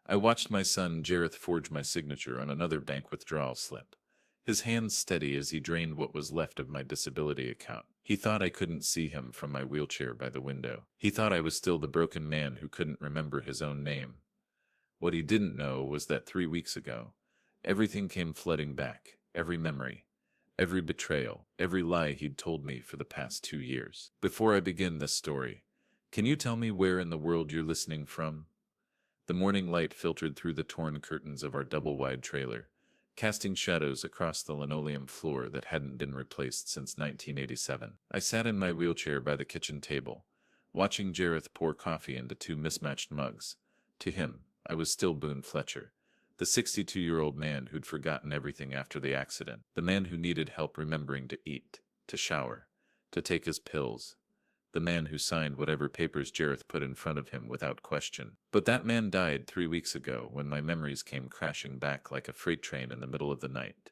I watched my son Jareth forge my signature on another bank withdrawal slip, his hands steady as he drained what was left of my disability account. He thought I couldn't see him from my wheelchair by the window. He thought I was still the broken man who couldn't remember his own name. What he didn't know was that 3 weeks ago, everything came flooding back, every memory, every betrayal, every lie he'd told me for the past 2 years. Before I begin this story, can you tell me where in the world you're listening from? The morning light filtered through the torn curtains of our double-wide trailer, casting shadows across the linoleum floor that hadn't been replaced since 1987. I sat in my wheelchair by the kitchen table, watching Jareth pour coffee into two mismatched mugs. To him, I was still Boone Fletcher, the 62-year-old man who'd forgotten everything after the accident, the man who needed help remembering to eat, to shower, to take his pills, the man who signed whatever papers Jareth put in front of him without question. But that man died 3 weeks ago when my memories came crashing back like a freight train in the middle of the night.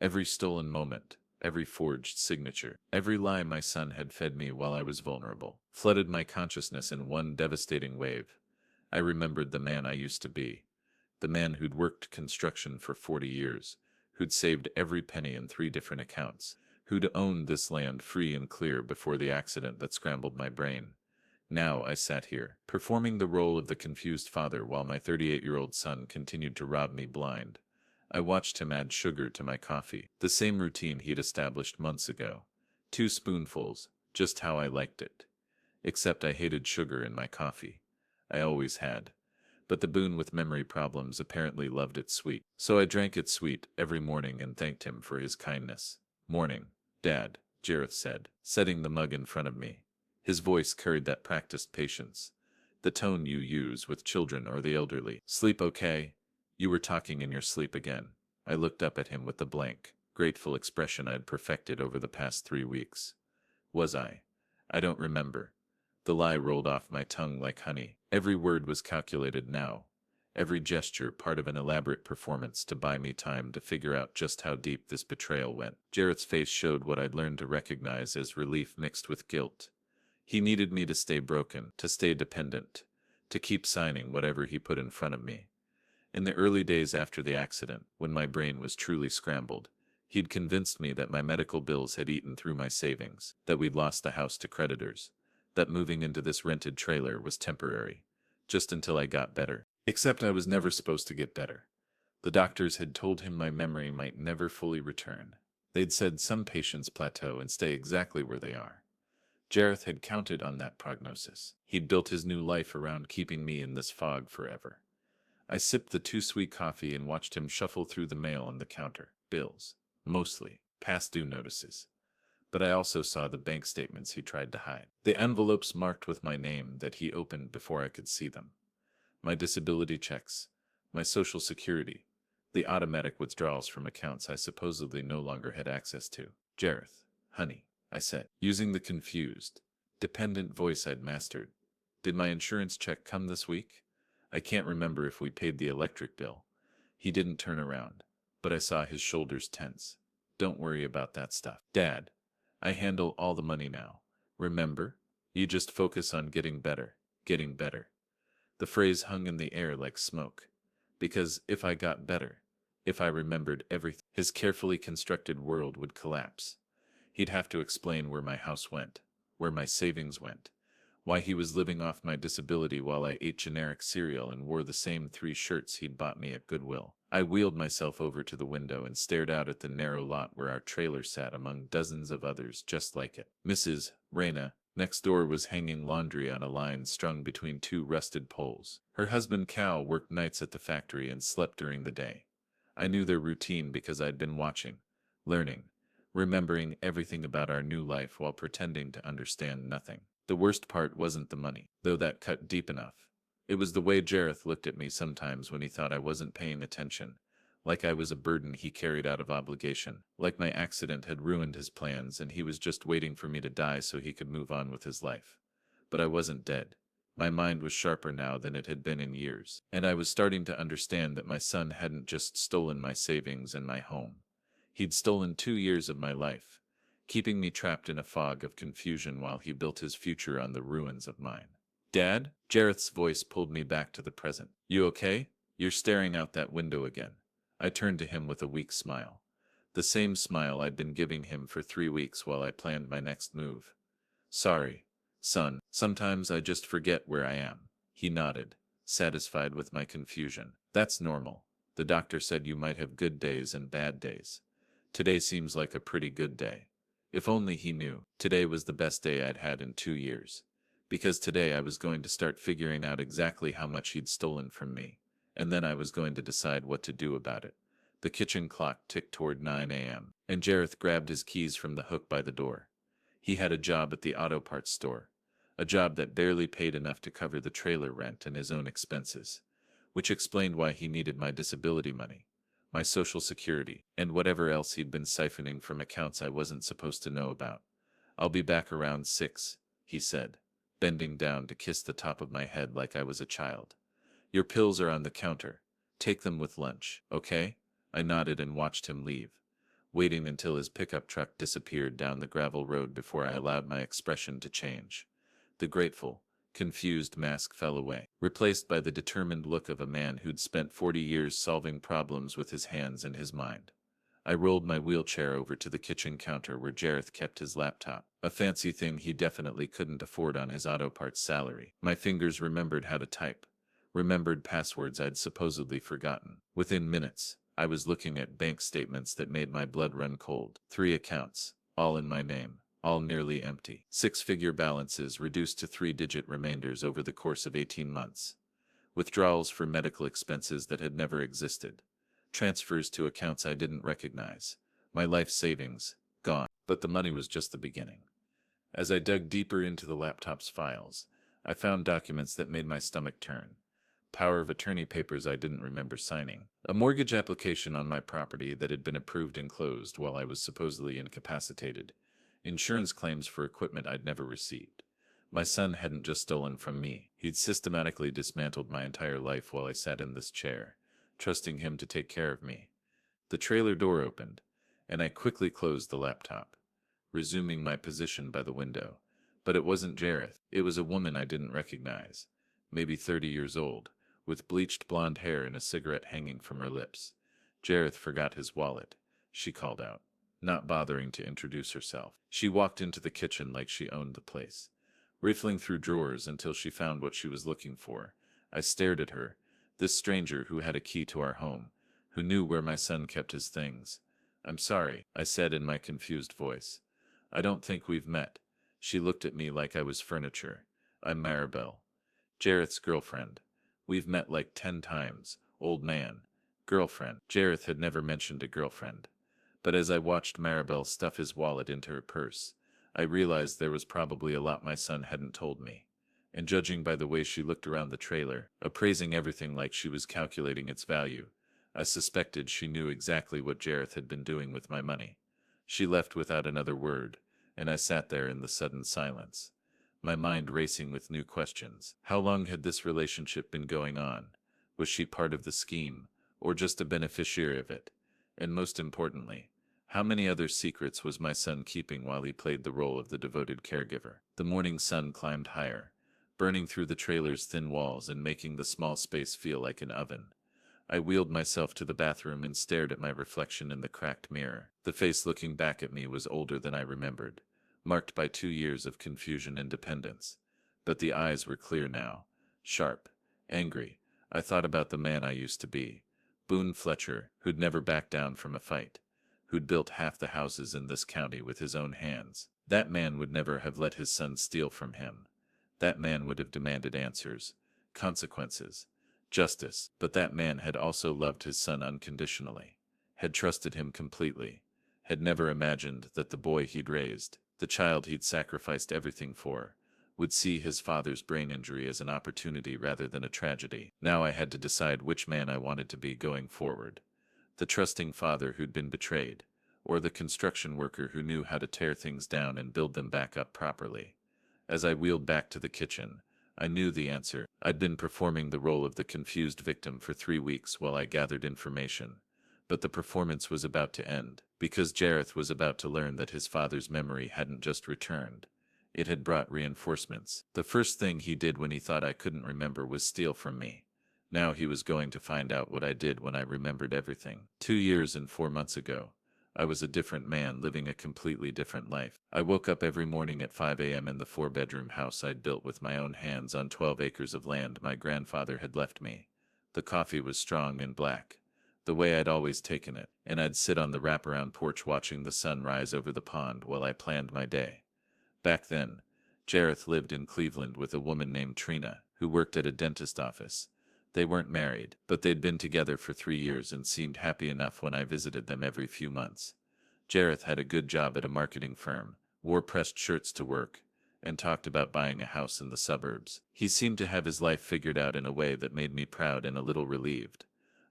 Every stolen moment, every forged signature, every lie my son had fed me while I was vulnerable, flooded my consciousness in one devastating wave. I remembered the man I used to be, the man who'd worked construction for 40 years, who'd saved every penny in 3 different accounts, who'd owned this land free and clear before the accident that scrambled my brain. Now I sat here, performing the role of the confused father while my 38-year-old son continued to rob me blind. I watched him add sugar to my coffee, the same routine he'd established months ago. 2 spoonfuls, just how I liked it. Except I hated sugar in my coffee. I always had. But the Boone with memory problems apparently loved it sweet. So I drank it sweet every morning and thanked him for his kindness. "Morning, Dad," Jareth said, setting the mug in front of me. His voice carried that practiced patience, the tone you use with children or the elderly. "Sleep okay? You were talking in your sleep again." I looked up at him with the blank, grateful expression I'd perfected over the past 3 weeks. Was I? I don't remember. The lie rolled off my tongue like honey. Every word was calculated now, every gesture part of an elaborate performance to buy me time to figure out just how deep this betrayal went. Jareth's face showed what I'd learned to recognize as relief mixed with guilt. He needed me to stay broken, to stay dependent, to keep signing whatever he put in front of me. In the early days after the accident, when my brain was truly scrambled, he'd convinced me that my medical bills had eaten through my savings, that we'd lost the house to creditors, that moving into this rented trailer was temporary, just until I got better. Except I was never supposed to get better. The doctors had told him my memory might never fully return. They'd said some patients plateau and stay exactly where they are. Jareth had counted on that prognosis. He'd built his new life around keeping me in this fog forever. I sipped the too sweet coffee and watched him shuffle through the mail on the counter. Bills. Mostly. Past due notices. But I also saw the bank statements he tried to hide. The envelopes marked with my name that he opened before I could see them. My disability checks. My social security. The automatic withdrawals from accounts I supposedly no longer had access to. "Jareth, honey," I said, using the confused, dependent voice I'd mastered. "Did my insurance check come this week? I can't remember if we paid the electric bill." He didn't turn around, but I saw his shoulders tense. "Don't worry about that stuff, Dad. I handle all the money now. Remember? You just focus on getting better, getting better." The phrase hung in the air like smoke. Because if I got better, if I remembered everything, his carefully constructed world would collapse. He'd have to explain where my house went, where my savings went, why he was living off my disability while I ate generic cereal and wore the same 3 shirts he'd bought me at Goodwill. I wheeled myself over to the window and stared out at the narrow lot where our trailer sat among dozens of others just like it. Mrs. Reyna, next door, was hanging laundry on a line strung between 2 rusted poles. Her husband Cal worked nights at the factory and slept during the day. I knew their routine because I'd been watching, learning, remembering everything about our new life while pretending to understand nothing. The worst part wasn't the money, though that cut deep enough. It was the way Jareth looked at me sometimes when he thought I wasn't paying attention, like I was a burden he carried out of obligation, like my accident had ruined his plans and he was just waiting for me to die so he could move on with his life. But I wasn't dead. My mind was sharper now than it had been in years, and I was starting to understand that my son hadn't just stolen my savings and my home. He'd stolen 2 years of my life, keeping me trapped in a fog of confusion while he built his future on the ruins of mine. "Dad?" Jareth's voice pulled me back to the present. "You okay?" You're staring out that window again. I turned to him with a weak smile. The same smile I'd been giving him for 3 weeks while I planned my next move. Sorry, son. Sometimes I just forget where I am. He nodded, satisfied with my confusion. That's normal. The doctor said you might have good days and bad days. Today seems like a pretty good day. If only he knew. Today was the best day I'd had in 2 years. Because today I was going to start figuring out exactly how much he'd stolen from me, and then I was going to decide what to do about it. The kitchen clock ticked toward 9 a.m., and Jareth grabbed his keys from the hook by the door. He had a job at the auto parts store, a job that barely paid enough to cover the trailer rent and his own expenses, which explained why he needed my disability money, my social security, and whatever else he'd been siphoning from accounts I wasn't supposed to know about. I'll be back around 6, he said, bending down to kiss the top of my head like I was a child. Your pills are on the counter. Take them with lunch, okay? I nodded and watched him leave, waiting until his pickup truck disappeared down the gravel road before I allowed my expression to change. The grateful, confused mask fell away, replaced by the determined look of a man who'd spent 40 years solving problems with his hands and his mind. I rolled my wheelchair over to the kitchen counter where Jareth kept his laptop, a fancy thing he definitely couldn't afford on his auto parts salary. My fingers remembered how to type, remembered passwords I'd supposedly forgotten. Within minutes, I was looking at bank statements that made my blood run cold. 3 accounts, all in my name, all nearly empty. 6-figure balances reduced to 3-digit remainders over the course of 18 months. Withdrawals for medical expenses that had never existed. Transfers to accounts I didn't recognize. My life savings, gone. But the money was just the beginning. As I dug deeper into the laptop's files, I found documents that made my stomach turn. Power of attorney papers I didn't remember signing. A mortgage application on my property that had been approved and closed while I was supposedly incapacitated. Insurance claims for equipment I'd never received. My son hadn't just stolen from me. He'd systematically dismantled my entire life while I sat in this chair, trusting him to take care of me. The trailer door opened, and I quickly closed the laptop, resuming my position by the window. But it wasn't Jareth. It was a woman I didn't recognize, maybe 30 years old, with bleached blonde hair and a cigarette hanging from her lips. Jareth forgot his wallet, she called out, not bothering to introduce herself. She walked into the kitchen like she owned the place, riffling through drawers until she found what she was looking for. I stared at her, this stranger who had a key to our home, who knew where my son kept his things. I'm sorry, I said in my confused voice. I don't think we've met. She looked at me like I was furniture. I'm Maribel, Jareth's girlfriend. We've met like 10 times, old man. Girlfriend. Jareth had never mentioned a girlfriend. But as I watched Maribel stuff his wallet into her purse, I realized there was probably a lot my son hadn't told me. And judging by the way she looked around the trailer, appraising everything like she was calculating its value, I suspected she knew exactly what Jareth had been doing with my money. She left without another word, and I sat there in the sudden silence, my mind racing with new questions. How long had this relationship been going on? Was she part of the scheme, or just a beneficiary of it? And most importantly, how many other secrets was my son keeping while he played the role of the devoted caregiver? The morning sun climbed higher, burning through the trailer's thin walls and making the small space feel like an oven. I wheeled myself to the bathroom and stared at my reflection in the cracked mirror. The face looking back at me was older than I remembered, marked by 2 years of confusion and dependence. But the eyes were clear now, sharp, angry. I thought about the man I used to be, Boone Fletcher, who'd never backed down from a fight, who'd built half the houses in this county with his own hands. That man would never have let his son steal from him. That man would have demanded answers, consequences, justice. But that man had also loved his son unconditionally, had trusted him completely, had never imagined that the boy he'd raised, the child he'd sacrificed everything for, would see his father's brain injury as an opportunity rather than a tragedy. Now I had to decide which man I wanted to be going forward. The trusting father who'd been betrayed, or the construction worker who knew how to tear things down and build them back up properly. As I wheeled back to the kitchen, I knew the answer. I'd been performing the role of the confused victim for 3 weeks while I gathered information. But the performance was about to end, because Jareth was about to learn that his father's memory hadn't just returned. It had brought reinforcements. The first thing he did when he thought I couldn't remember was steal from me. Now he was going to find out what I did when I remembered everything. 2 years and 4 months ago, I was a different man living a completely different life. I woke up every morning at 5 a.m. in the 4-bedroom house I'd built with my own hands on 12 acres of land my grandfather had left me. The coffee was strong and black, the way I'd always taken it, and I'd sit on the wraparound porch watching the sun rise over the pond while I planned my day. Back then, Jareth lived in Cleveland with a woman named Trina, who worked at a dentist office. They weren't married, but they'd been together for 3 years and seemed happy enough when I visited them every few months. Jareth had a good job at a marketing firm, wore pressed shirts to work, and talked about buying a house in the suburbs. He seemed to have his life figured out in a way that made me proud and a little relieved.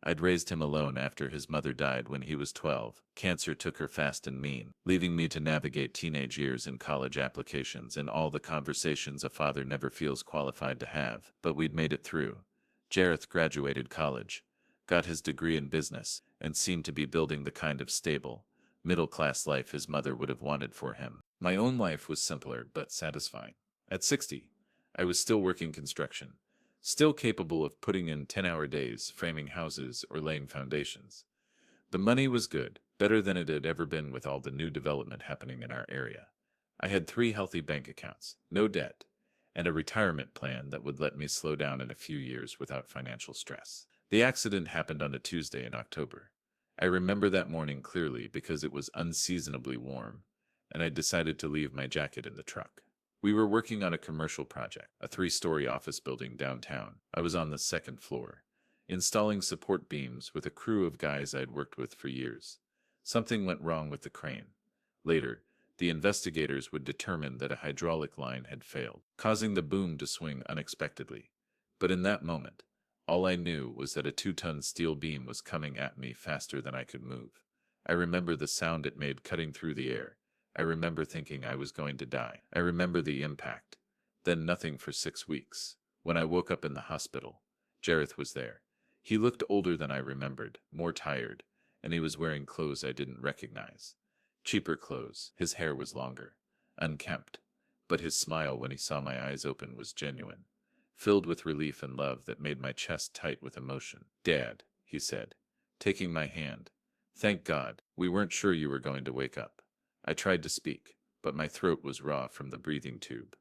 I'd raised him alone after his mother died when he was 12. Cancer took her fast and mean, leaving me to navigate teenage years and college applications and all the conversations a father never feels qualified to have. But we'd made it through. Jareth graduated college, got his degree in business, and seemed to be building the kind of stable, middle-class life his mother would have wanted for him. My own life was simpler but satisfying. At 60, I was still working construction, still capable of putting in 10-hour days, framing houses, or laying foundations. The money was good, better than it had ever been with all the new development happening in our area. I had 3 healthy bank accounts, no debt, and a retirement plan that would let me slow down in a few years without financial stress. The accident happened on a Tuesday in October. I remember that morning clearly because it was unseasonably warm, and I decided to leave my jacket in the truck. We were working on a commercial project, a 3-story office building downtown. I was on the 2nd floor, installing support beams with a crew of guys I'd worked with for years. Something went wrong with the crane. Later, the investigators would determine that a hydraulic line had failed, causing the boom to swing unexpectedly. But in that moment, all I knew was that a 2-ton steel beam was coming at me faster than I could move. I remember the sound it made cutting through the air. I remember thinking I was going to die. I remember the impact. Then nothing for 6 weeks. When I woke up in the hospital, Jareth was there. He looked older than I remembered, more tired, and he was wearing clothes I didn't recognize. Cheaper clothes. His hair was longer, unkempt, but his smile when he saw my eyes open was genuine, filled with relief and love that made my chest tight with emotion. "Dad," he said, taking my hand. "Thank God. We weren't sure you were going to wake up." I tried to speak, but my throat was raw from the breathing tube.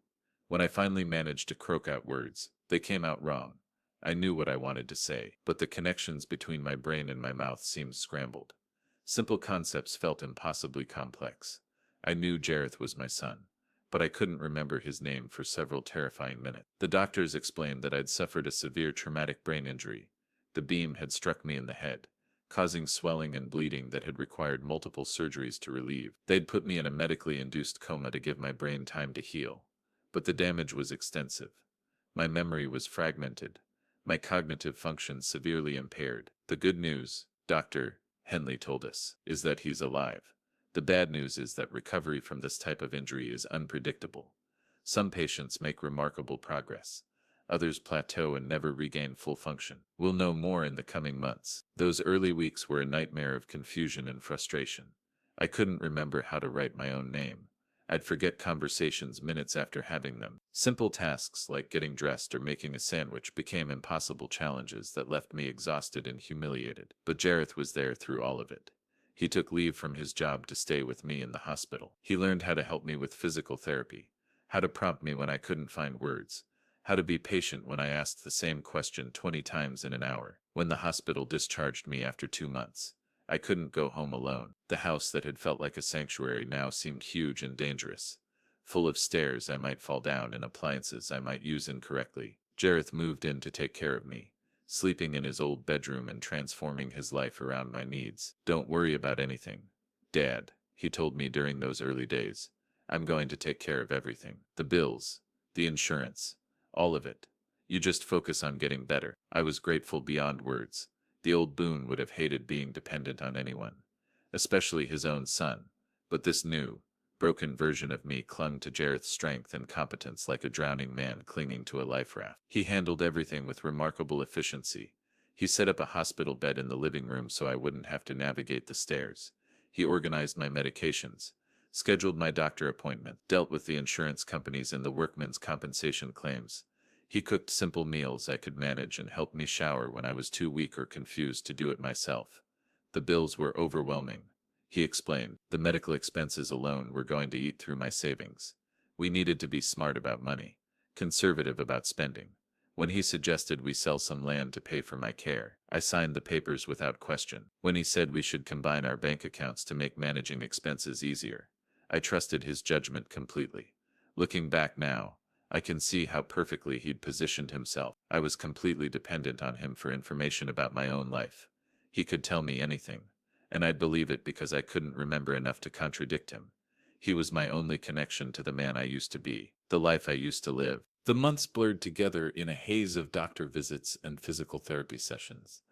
When I finally managed to croak out words, they came out wrong. I knew what I wanted to say, but the connections between my brain and my mouth seemed scrambled. Simple concepts felt impossibly complex. I knew Jareth was my son, but I couldn't remember his name for several terrifying minutes. The doctors explained that I'd suffered a severe traumatic brain injury. The beam had struck me in the head, causing swelling and bleeding that had required multiple surgeries to relieve. They'd put me in a medically induced coma to give my brain time to heal, but the damage was extensive. My memory was fragmented, my cognitive function severely impaired. The good news, Dr. Henley told us, is that he's alive. The bad news is that recovery from this type of injury is unpredictable. Some patients make remarkable progress. Others plateau and never regain full function. We'll know more in the coming months. Those early weeks were a nightmare of confusion and frustration. I couldn't remember how to write my own name. I'd forget conversations minutes after having them. Simple tasks like getting dressed or making a sandwich became impossible challenges that left me exhausted and humiliated. But Jareth was there through all of it. He took leave from his job to stay with me in the hospital. He learned how to help me with physical therapy, how to prompt me when I couldn't find words, how to be patient when I asked the same question 20 times in an hour. When the hospital discharged me after 2 months, I couldn't go home alone. The house that had felt like a sanctuary now seemed huge and dangerous, full of stairs I might fall down and appliances I might use incorrectly. Jareth moved in to take care of me, sleeping in his old bedroom and transforming his life around my needs. "Don't worry about anything, Dad," he told me during those early days. "I'm going to take care of everything. The bills, the insurance, all of it. You just focus on getting better." I was grateful beyond words. The old Boone would have hated being dependent on anyone, especially his own son, but this new, broken version of me clung to Jareth's strength and competence like a drowning man clinging to a life raft. He handled everything with remarkable efficiency. He set up a hospital bed in the living room so I wouldn't have to navigate the stairs. He organized my medications, scheduled my doctor appointment, dealt with the insurance companies and the workmen's compensation claims. He cooked simple meals I could manage and helped me shower when I was too weak or confused to do it myself. The bills were overwhelming. He explained, the medical expenses alone were going to eat through my savings. We needed to be smart about money, conservative about spending. When he suggested we sell some land to pay for my care, I signed the papers without question. When he said we should combine our bank accounts to make managing expenses easier, I trusted his judgment completely. Looking back now, I can see how perfectly he'd positioned himself. I was completely dependent on him for information about my own life. He could tell me anything, and I'd believe it because I couldn't remember enough to contradict him. He was my only connection to the man I used to be, the life I used to live. The months blurred together in a haze of doctor visits and physical therapy sessions.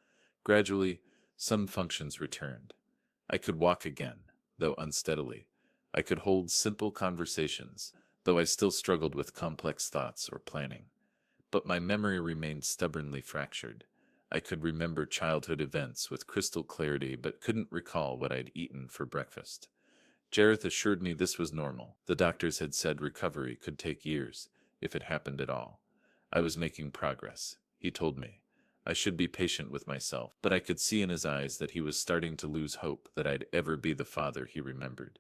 Gradually, some functions returned. I could walk again, though unsteadily. I could hold simple conversations, though I still struggled with complex thoughts or planning. But my memory remained stubbornly fractured. I could remember childhood events with crystal clarity but couldn't recall what I'd eaten for breakfast. Jareth assured me this was normal. The doctors had said recovery could take years, if it happened at all. I was making progress, he told me. I should be patient with myself, but I could see in his eyes that he was starting to lose hope that I'd ever be the father he remembered.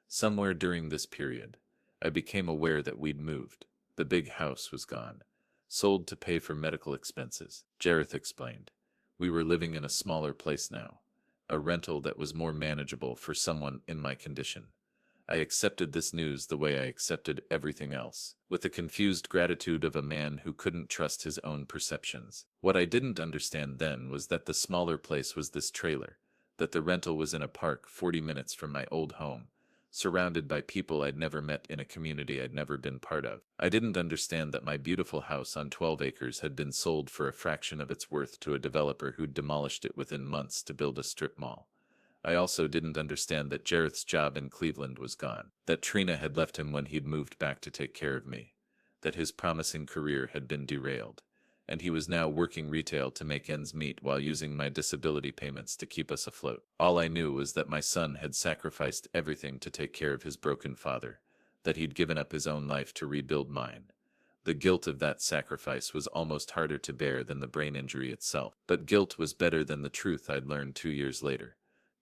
Somewhere during this period, I became aware that we'd moved. The big house was gone. Sold to pay for medical expenses, Jareth explained. We were living in a smaller place now, a rental that was more manageable for someone in my condition. I accepted this news the way I accepted everything else, with the confused gratitude of a man who couldn't trust his own perceptions. What I didn't understand then was that the smaller place was this trailer, that the rental was in a park 40 minutes from my old home, surrounded by people I'd never met in a community I'd never been part of. I didn't understand that my beautiful house on 12 acres had been sold for a fraction of its worth to a developer who'd demolished it within months to build a strip mall. I also didn't understand that Jareth's job in Cleveland was gone, that Trina had left him when he'd moved back to take care of me, that his promising career had been derailed, and he was now working retail to make ends meet while using my disability payments to keep us afloat. All I knew was that my son had sacrificed everything to take care of his broken father, that he'd given up his own life to rebuild mine. The guilt of that sacrifice was almost harder to bear than the brain injury itself, but guilt was better than the truth I'd learned 2 years later.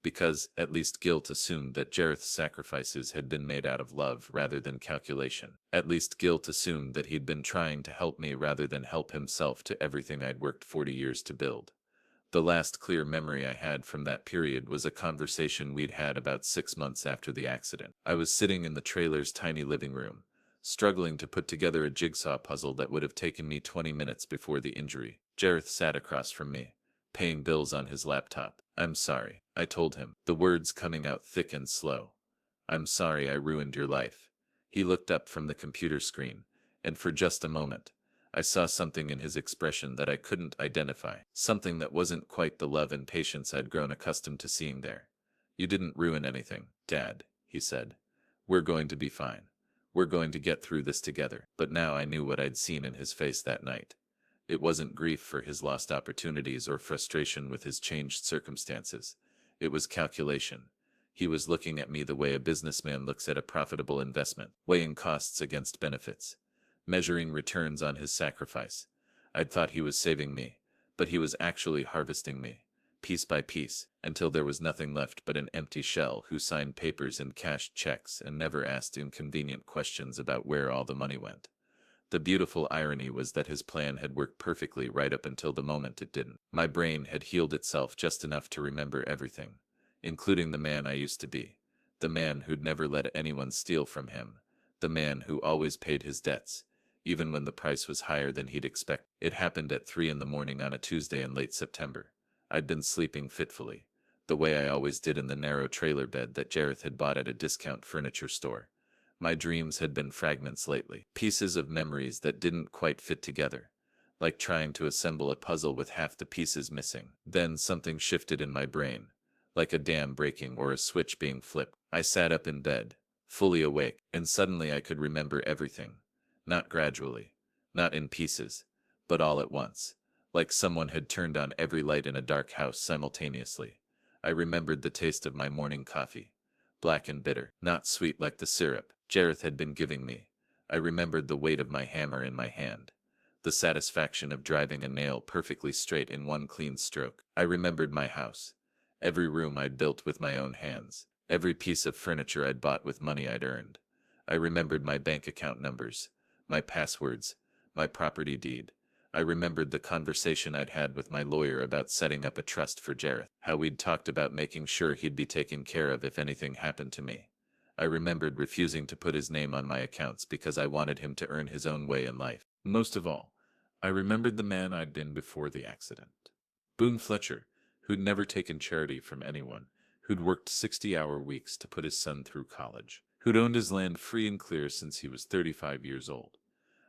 Because, at least guilt assumed that Jareth's sacrifices had been made out of love rather than calculation. At least guilt assumed that he'd been trying to help me rather than help himself to everything I'd worked 40 years to build. The last clear memory I had from that period was a conversation we'd had about 6 months after the accident. I was sitting in the trailer's tiny living room, struggling to put together a jigsaw puzzle that would have taken me 20 minutes before the injury. Jareth sat across from me, paying bills on his laptop. "I'm sorry," I told him, the words coming out thick and slow. "I'm sorry I ruined your life." He looked up from the computer screen, and for just a moment, I saw something in his expression that I couldn't identify, something that wasn't quite the love and patience I'd grown accustomed to seeing there. "You didn't ruin anything, Dad," he said. "We're going to be fine. We're going to get through this together." But now I knew what I'd seen in his face that night. It wasn't grief for his lost opportunities or frustration with his changed circumstances. It was calculation. He was looking at me the way a businessman looks at a profitable investment, weighing costs against benefits, measuring returns on his sacrifice. I'd thought he was saving me, but he was actually harvesting me, piece by piece, until there was nothing left but an empty shell who signed papers and cashed checks and never asked inconvenient questions about where all the money went. The beautiful irony was that his plan had worked perfectly right up until the moment it didn't. My brain had healed itself just enough to remember everything, including the man I used to be, the man who'd never let anyone steal from him, the man who always paid his debts, even when the price was higher than he'd expect. It happened at 3 in the morning on a Tuesday in late September. I'd been sleeping fitfully, the way I always did in the narrow trailer bed that Jareth had bought at a discount furniture store. My dreams had been fragments lately, pieces of memories that didn't quite fit together, like trying to assemble a puzzle with half the pieces missing. Then something shifted in my brain, like a dam breaking or a switch being flipped. I sat up in bed, fully awake, and suddenly I could remember everything. Not gradually, not in pieces, but all at once, like someone had turned on every light in a dark house simultaneously. I remembered the taste of my morning coffee, black and bitter, not sweet like the syrup Jareth had been giving me. I remembered the weight of my hammer in my hand, The satisfaction of driving a nail perfectly straight in one clean stroke. I remembered my house. Every room I'd built with my own hands. Every piece of furniture I'd bought with money I'd earned. I remembered my bank account numbers, my passwords, my property deed. I remembered the conversation I'd had with my lawyer about setting up a trust for Jareth, how we'd talked about making sure he'd be taken care of if anything happened to me. I remembered refusing to put his name on my accounts because I wanted him to earn his own way in life. Most of all, I remembered the man I'd been before the accident. Boone Fletcher, who'd never taken charity from anyone, who'd worked 60-hour weeks to put his son through college, who'd owned his land free and clear since he was 35 years old.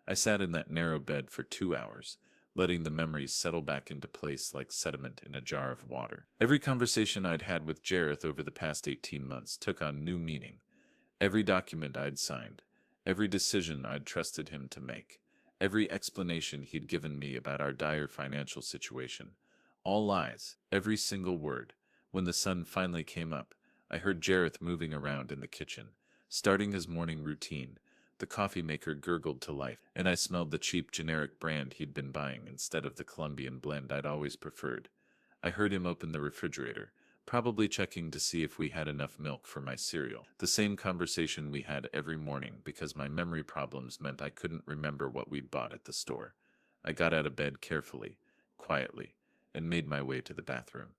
I sat in that narrow bed for 2 hours, letting the memories settle back into place like sediment in a jar of water. Every conversation I'd had with Jareth over the past 18 months took on new meaning. Every document I'd signed, every decision I'd trusted him to make, every explanation he'd given me about our dire financial situation. All lies, every single word. When the sun finally came up, I heard Jareth moving around in the kitchen, starting his morning routine. The coffee maker gurgled to life, and I smelled the cheap generic brand he'd been buying instead of the Colombian blend I'd always preferred. I heard him open the refrigerator, probably checking to see if we had enough milk for my cereal. The same conversation we had every morning because my memory problems meant I couldn't remember what we'd bought at the store. I got out of bed carefully, quietly, and made my way to the bathroom.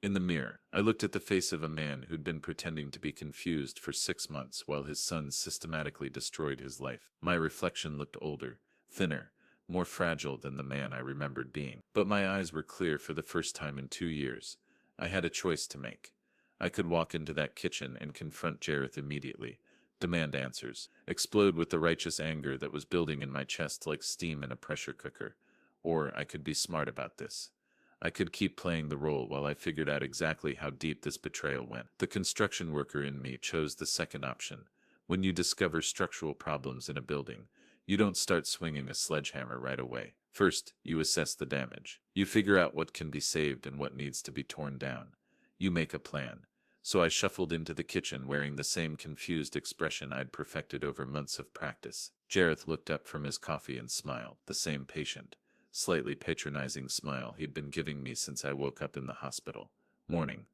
In the mirror, I looked at the face of a man who'd been pretending to be confused for 6 months while his son systematically destroyed his life. My reflection looked older, thinner, more fragile than the man I remembered being. But my eyes were clear for the first time in 2 years. I had a choice to make. I could walk into that kitchen and confront Jareth immediately, demand answers, explode with the righteous anger that was building in my chest like steam in a pressure cooker. Or I could be smart about this. I could keep playing the role while I figured out exactly how deep this betrayal went. The construction worker in me chose the second option. When you discover structural problems in a building, you don't start swinging a sledgehammer right away. First, you assess the damage. You figure out what can be saved and what needs to be torn down. You make a plan. So I shuffled into the kitchen wearing the same confused expression I'd perfected over months of practice. Jareth looked up from his coffee and smiled, the same patient, slightly patronizing smile he'd been giving me since I woke up in the hospital. "Morning,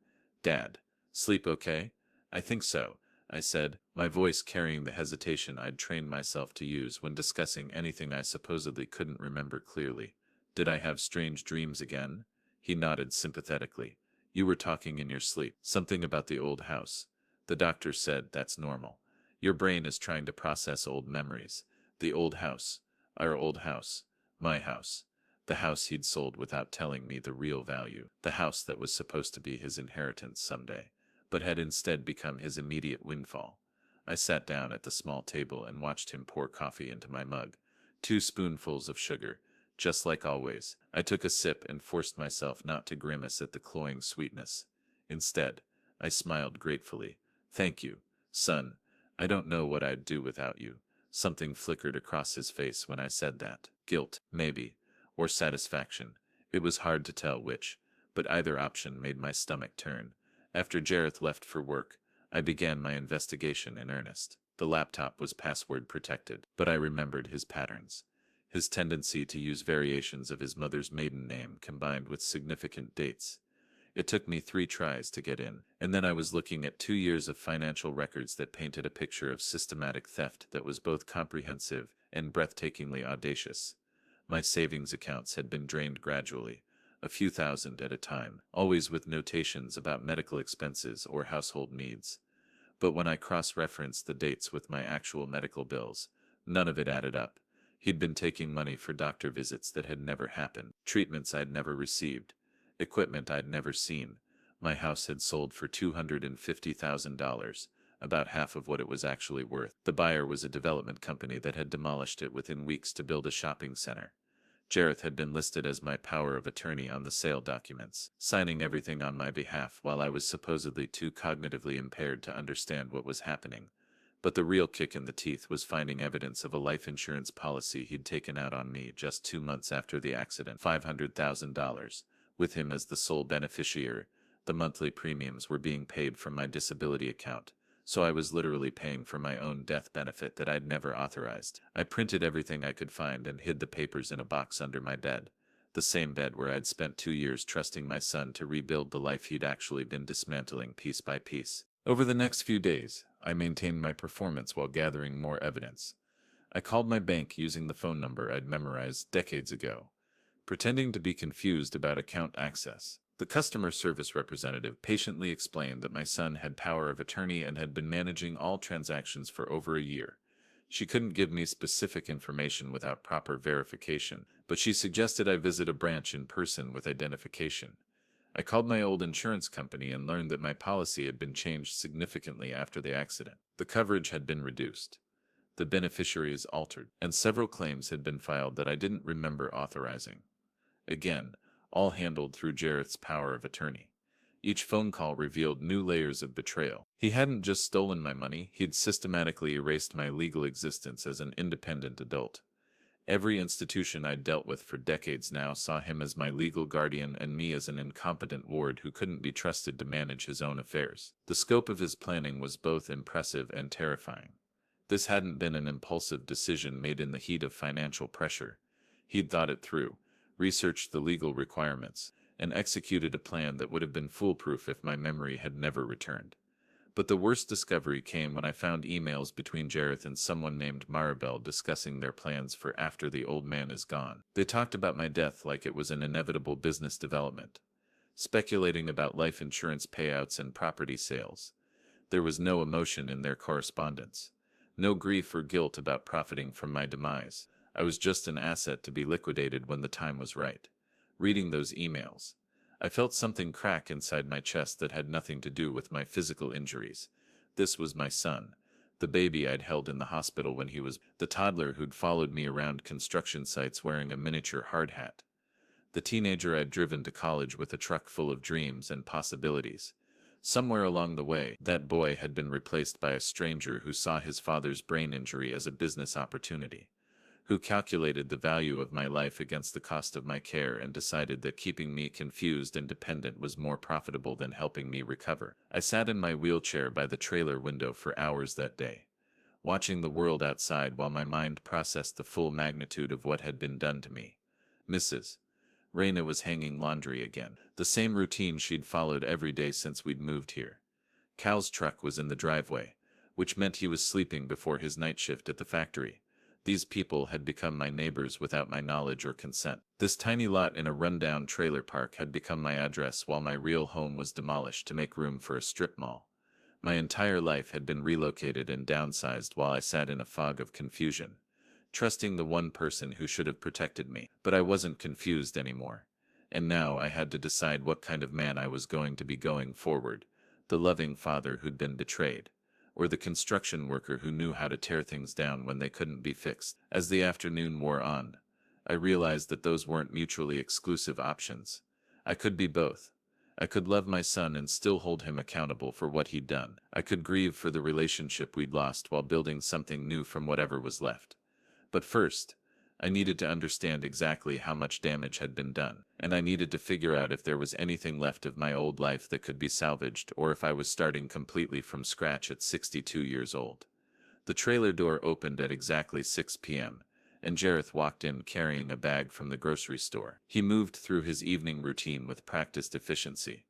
Dad. Sleep okay?" "I think so," I said, my voice carrying the hesitation I'd trained myself to use when discussing anything I supposedly couldn't remember clearly. "Did I have strange dreams again?" He nodded sympathetically. "You were talking in your sleep. Something about the old house. The doctor said that's normal. Your brain is trying to process old memories. The old house. Our old house. My house. The house he'd sold without telling me the real value. The house that was supposed to be his inheritance someday, but had instead become his immediate windfall." I sat down at the small table and watched him pour coffee into my mug. 2 spoonfuls of sugar, just like always. I took a sip and forced myself not to grimace at the cloying sweetness. Instead, I smiled gratefully. "Thank you, son. I don't know what I'd do without you." Something flickered across his face when I said that. Guilt, maybe, or satisfaction. It was hard to tell which, but either option made my stomach turn. After Jareth left for work, I began my investigation in earnest. The laptop was password protected, but I remembered his patterns. His tendency to use variations of his mother's maiden name combined with significant dates. It took me 3 tries to get in, and then I was looking at 2 years of financial records that painted a picture of systematic theft that was both comprehensive and breathtakingly audacious. My savings accounts had been drained gradually, a few thousand at a time, always with notations about medical expenses or household needs. But when I cross-referenced the dates with my actual medical bills, none of it added up. He'd been taking money for doctor visits that had never happened, treatments I'd never received, equipment I'd never seen. My house had sold for $250,000, about half of what it was actually worth. The buyer was a development company that had demolished it within weeks to build a shopping center. Jareth had been listed as my power of attorney on the sale documents, signing everything on my behalf while I was supposedly too cognitively impaired to understand what was happening. But the real kick in the teeth was finding evidence of a life insurance policy he'd taken out on me just 2 months after the accident. $500,000, with him as the sole beneficiary. The monthly premiums were being paid from my disability account, so I was literally paying for my own death benefit that I'd never authorized. I printed everything I could find and hid the papers in a box under my bed, the same bed where I'd spent 2 years trusting my son to rebuild the life he'd actually been dismantling piece by piece. Over the next few days, I maintained my performance while gathering more evidence. I called my bank using the phone number I'd memorized decades ago, pretending to be confused about account access. The customer service representative patiently explained that my son had power of attorney and had been managing all transactions for over a year. She couldn't give me specific information without proper verification, but she suggested I visit a branch in person with identification. I called my old insurance company and learned that my policy had been changed significantly after the accident. The coverage had been reduced, the beneficiaries altered, and several claims had been filed that I didn't remember authorizing. Again, all handled through Jareth's power of attorney. Each phone call revealed new layers of betrayal. He hadn't just stolen my money, he'd systematically erased my legal existence as an independent adult. Every institution I'd dealt with for decades now saw him as my legal guardian and me as an incompetent ward who couldn't be trusted to manage his own affairs. The scope of his planning was both impressive and terrifying. This hadn't been an impulsive decision made in the heat of financial pressure. He'd thought it through, researched the legal requirements, and executed a plan that would have been foolproof if my memory had never returned. But the worst discovery came when I found emails between Jareth and someone named Maribel discussing their plans for after the old man is gone. They talked about my death like it was an inevitable business development, speculating about life insurance payouts and property sales. There was no emotion in their correspondence, no grief or guilt about profiting from my demise. I was just an asset to be liquidated when the time was right. Reading those emails, I felt something crack inside my chest that had nothing to do with my physical injuries. This was my son, the baby I'd held in the hospital when he was the toddler who'd followed me around construction sites wearing a miniature hard hat, the teenager I'd driven to college with a truck full of dreams and possibilities. Somewhere along the way, that boy had been replaced by a stranger who saw his father's brain injury as a business opportunity, who calculated the value of my life against the cost of my care and decided that keeping me confused and dependent was more profitable than helping me recover. I sat in my wheelchair by the trailer window for hours that day, watching the world outside while my mind processed the full magnitude of what had been done to me. Mrs. Raina was hanging laundry again, the same routine she'd followed every day since we'd moved here. Cal's truck was in the driveway, which meant he was sleeping before his night shift at the factory. These people had become my neighbors without my knowledge or consent. This tiny lot in a rundown trailer park had become my address while my real home was demolished to make room for a strip mall. My entire life had been relocated and downsized while I sat in a fog of confusion, trusting the one person who should have protected me. But I wasn't confused anymore. And now I had to decide what kind of man I was going to be going forward, the loving father who'd been betrayed, or the construction worker who knew how to tear things down when they couldn't be fixed. As the afternoon wore on, I realized that those weren't mutually exclusive options. I could be both. I could love my son and still hold him accountable for what he'd done. I could grieve for the relationship we'd lost while building something new from whatever was left. But first, I needed to understand exactly how much damage had been done, and I needed to figure out if there was anything left of my old life that could be salvaged or if I was starting completely from scratch at 62 years old. The trailer door opened at exactly 6 p.m., and Jareth walked in carrying a bag from the grocery store. He moved through his evening routine with practiced efficiency,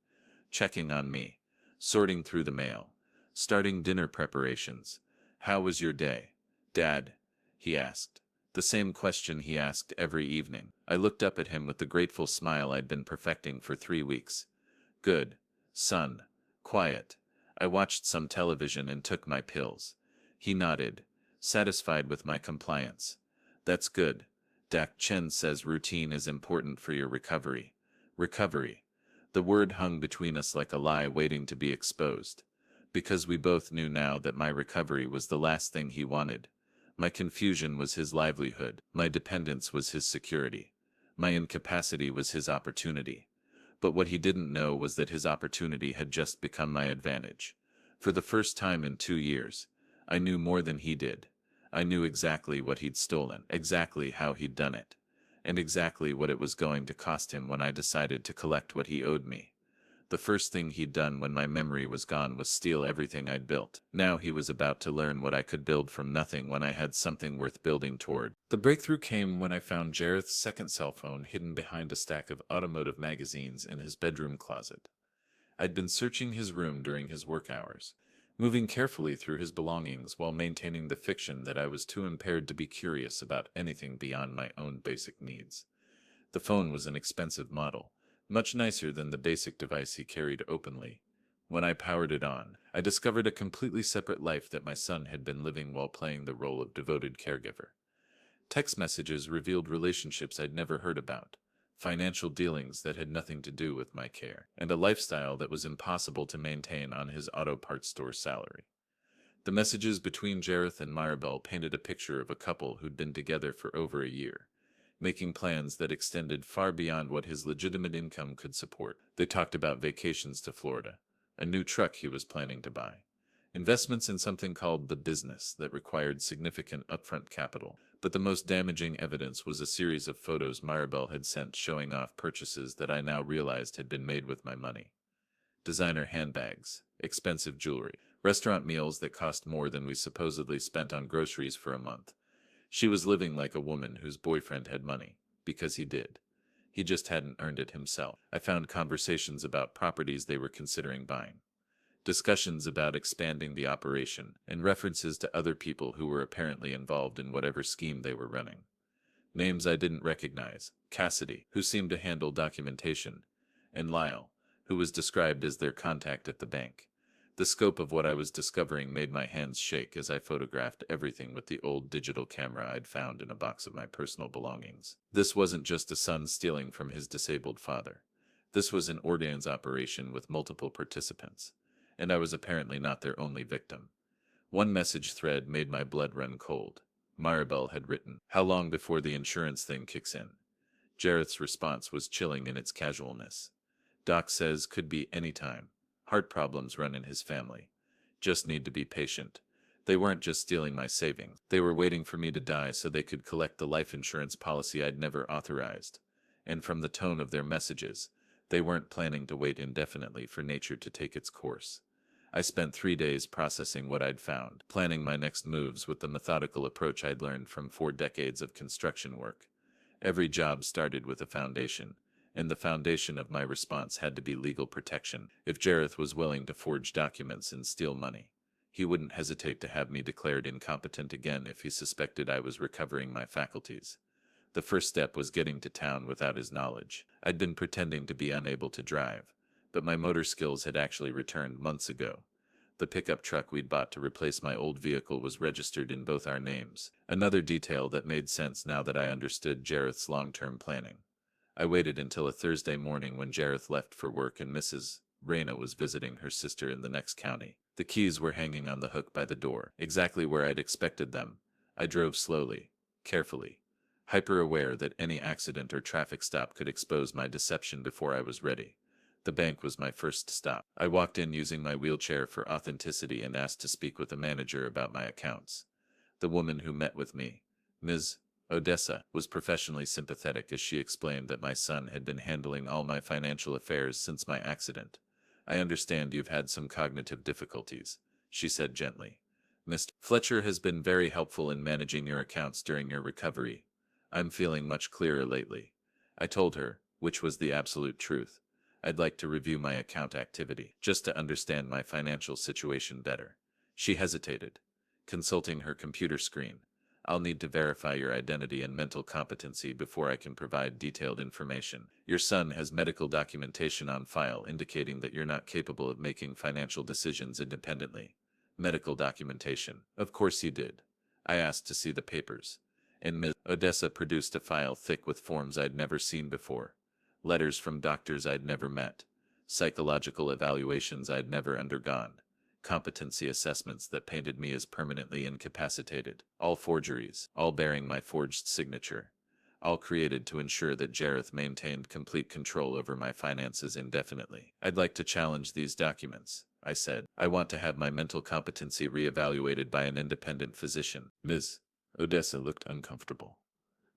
checking on me, sorting through the mail, starting dinner preparations. "How was your day, Dad?" he asked. The same question he asked every evening. I looked up at him with the grateful smile I'd been perfecting for 3 weeks. "Good, son. Quiet. I watched some television and took my pills." He nodded, satisfied with my compliance. "That's good. Dak Chen says routine is important for your recovery." Recovery. The word hung between us like a lie waiting to be exposed, because we both knew now that my recovery was the last thing he wanted. My confusion was his livelihood. My dependence was his security. My incapacity was his opportunity. But what he didn't know was that his opportunity had just become my advantage. For the first time in 2 years, I knew more than he did. I knew exactly what he'd stolen, exactly how he'd done it, and exactly what it was going to cost him when I decided to collect what he owed me. The first thing he'd done when my memory was gone was steal everything I'd built. Now he was about to learn what I could build from nothing when I had something worth building toward. The breakthrough came when I found Jareth's second cell phone hidden behind a stack of automotive magazines in his bedroom closet. I'd been searching his room during his work hours, moving carefully through his belongings while maintaining the fiction that I was too impaired to be curious about anything beyond my own basic needs. The phone was an expensive model, much nicer than the basic device he carried openly. When I powered it on, I discovered a completely separate life that my son had been living while playing the role of devoted caregiver. Text messages revealed relationships I'd never heard about, financial dealings that had nothing to do with my care, and a lifestyle that was impossible to maintain on his auto parts store salary. The messages between Jareth and Mirabelle painted a picture of a couple who'd been together for over a year, making plans that extended far beyond what his legitimate income could support. They talked about vacations to Florida, a new truck he was planning to buy, investments in something called the business that required significant upfront capital. But the most damaging evidence was a series of photos Mirabelle had sent showing off purchases that I now realized had been made with my money. Designer handbags, expensive jewelry, restaurant meals that cost more than we supposedly spent on groceries for a month. She was living like a woman whose boyfriend had money, because he did. He just hadn't earned it himself. I found conversations about properties they were considering buying, discussions about expanding the operation, and references to other people who were apparently involved in whatever scheme they were running. Names I didn't recognize: Cassidy, who seemed to handle documentation, and Lyle, who was described as their contact at the bank. The scope of what I was discovering made my hands shake as I photographed everything with the old digital camera I'd found in a box of my personal belongings. This wasn't just a son stealing from his disabled father. This was an ordnance operation with multiple participants, and I was apparently not their only victim. One message thread made my blood run cold. Mirabelle had written, "How long before the insurance thing kicks in?" Jareth's response was chilling in its casualness. "Doc says could be any time. Heart problems run in his family. Just need to be patient." They weren't just stealing my savings. They were waiting for me to die so they could collect the life insurance policy I'd never authorized. And from the tone of their messages, they weren't planning to wait indefinitely for nature to take its course. I spent 3 days processing what I'd found, planning my next moves with the methodical approach I'd learned from 4 decades of construction work. Every job started with a foundation, and the foundation of my response had to be legal protection. If Jareth was willing to forge documents and steal money, he wouldn't hesitate to have me declared incompetent again if he suspected I was recovering my faculties. The first step was getting to town without his knowledge. I'd been pretending to be unable to drive, but my motor skills had actually returned months ago. The pickup truck we'd bought to replace my old vehicle was registered in both our names, another detail that made sense now that I understood Jareth's long-term planning. I waited until a Thursday morning when Jareth left for work and Mrs. Reyna was visiting her sister in the next county. The keys were hanging on the hook by the door, exactly where I'd expected them. I drove slowly, carefully, hyper-aware that any accident or traffic stop could expose my deception before I was ready. The bank was my first stop. I walked in using my wheelchair for authenticity and asked to speak with a manager about my accounts. The woman who met with me, Ms. Odessa, was professionally sympathetic as she explained that my son had been handling all my financial affairs since my accident. "I understand you've had some cognitive difficulties," she said gently. "Mr. Fletcher has been very helpful in managing your accounts during your recovery. I'm feeling much clearer lately." I told her, which was the absolute truth, I'd like to review my account activity, just to understand my financial situation better. She hesitated, consulting her computer screen. "I'll need to verify your identity and mental competency before I can provide detailed information. Your son has medical documentation on file indicating that you're not capable of making financial decisions independently." Medical documentation. Of course he did. I asked to see the papers, and Ms. Odessa produced a file thick with forms I'd never seen before. Letters from doctors I'd never met, psychological evaluations I'd never undergone, competency assessments that painted me as permanently incapacitated, all forgeries, all bearing my forged signature, all created to ensure that Jareth maintained complete control over my finances indefinitely. "I'd like to challenge these documents," I said. "I want to have my mental competency reevaluated by an independent physician." Ms. Odessa looked uncomfortable.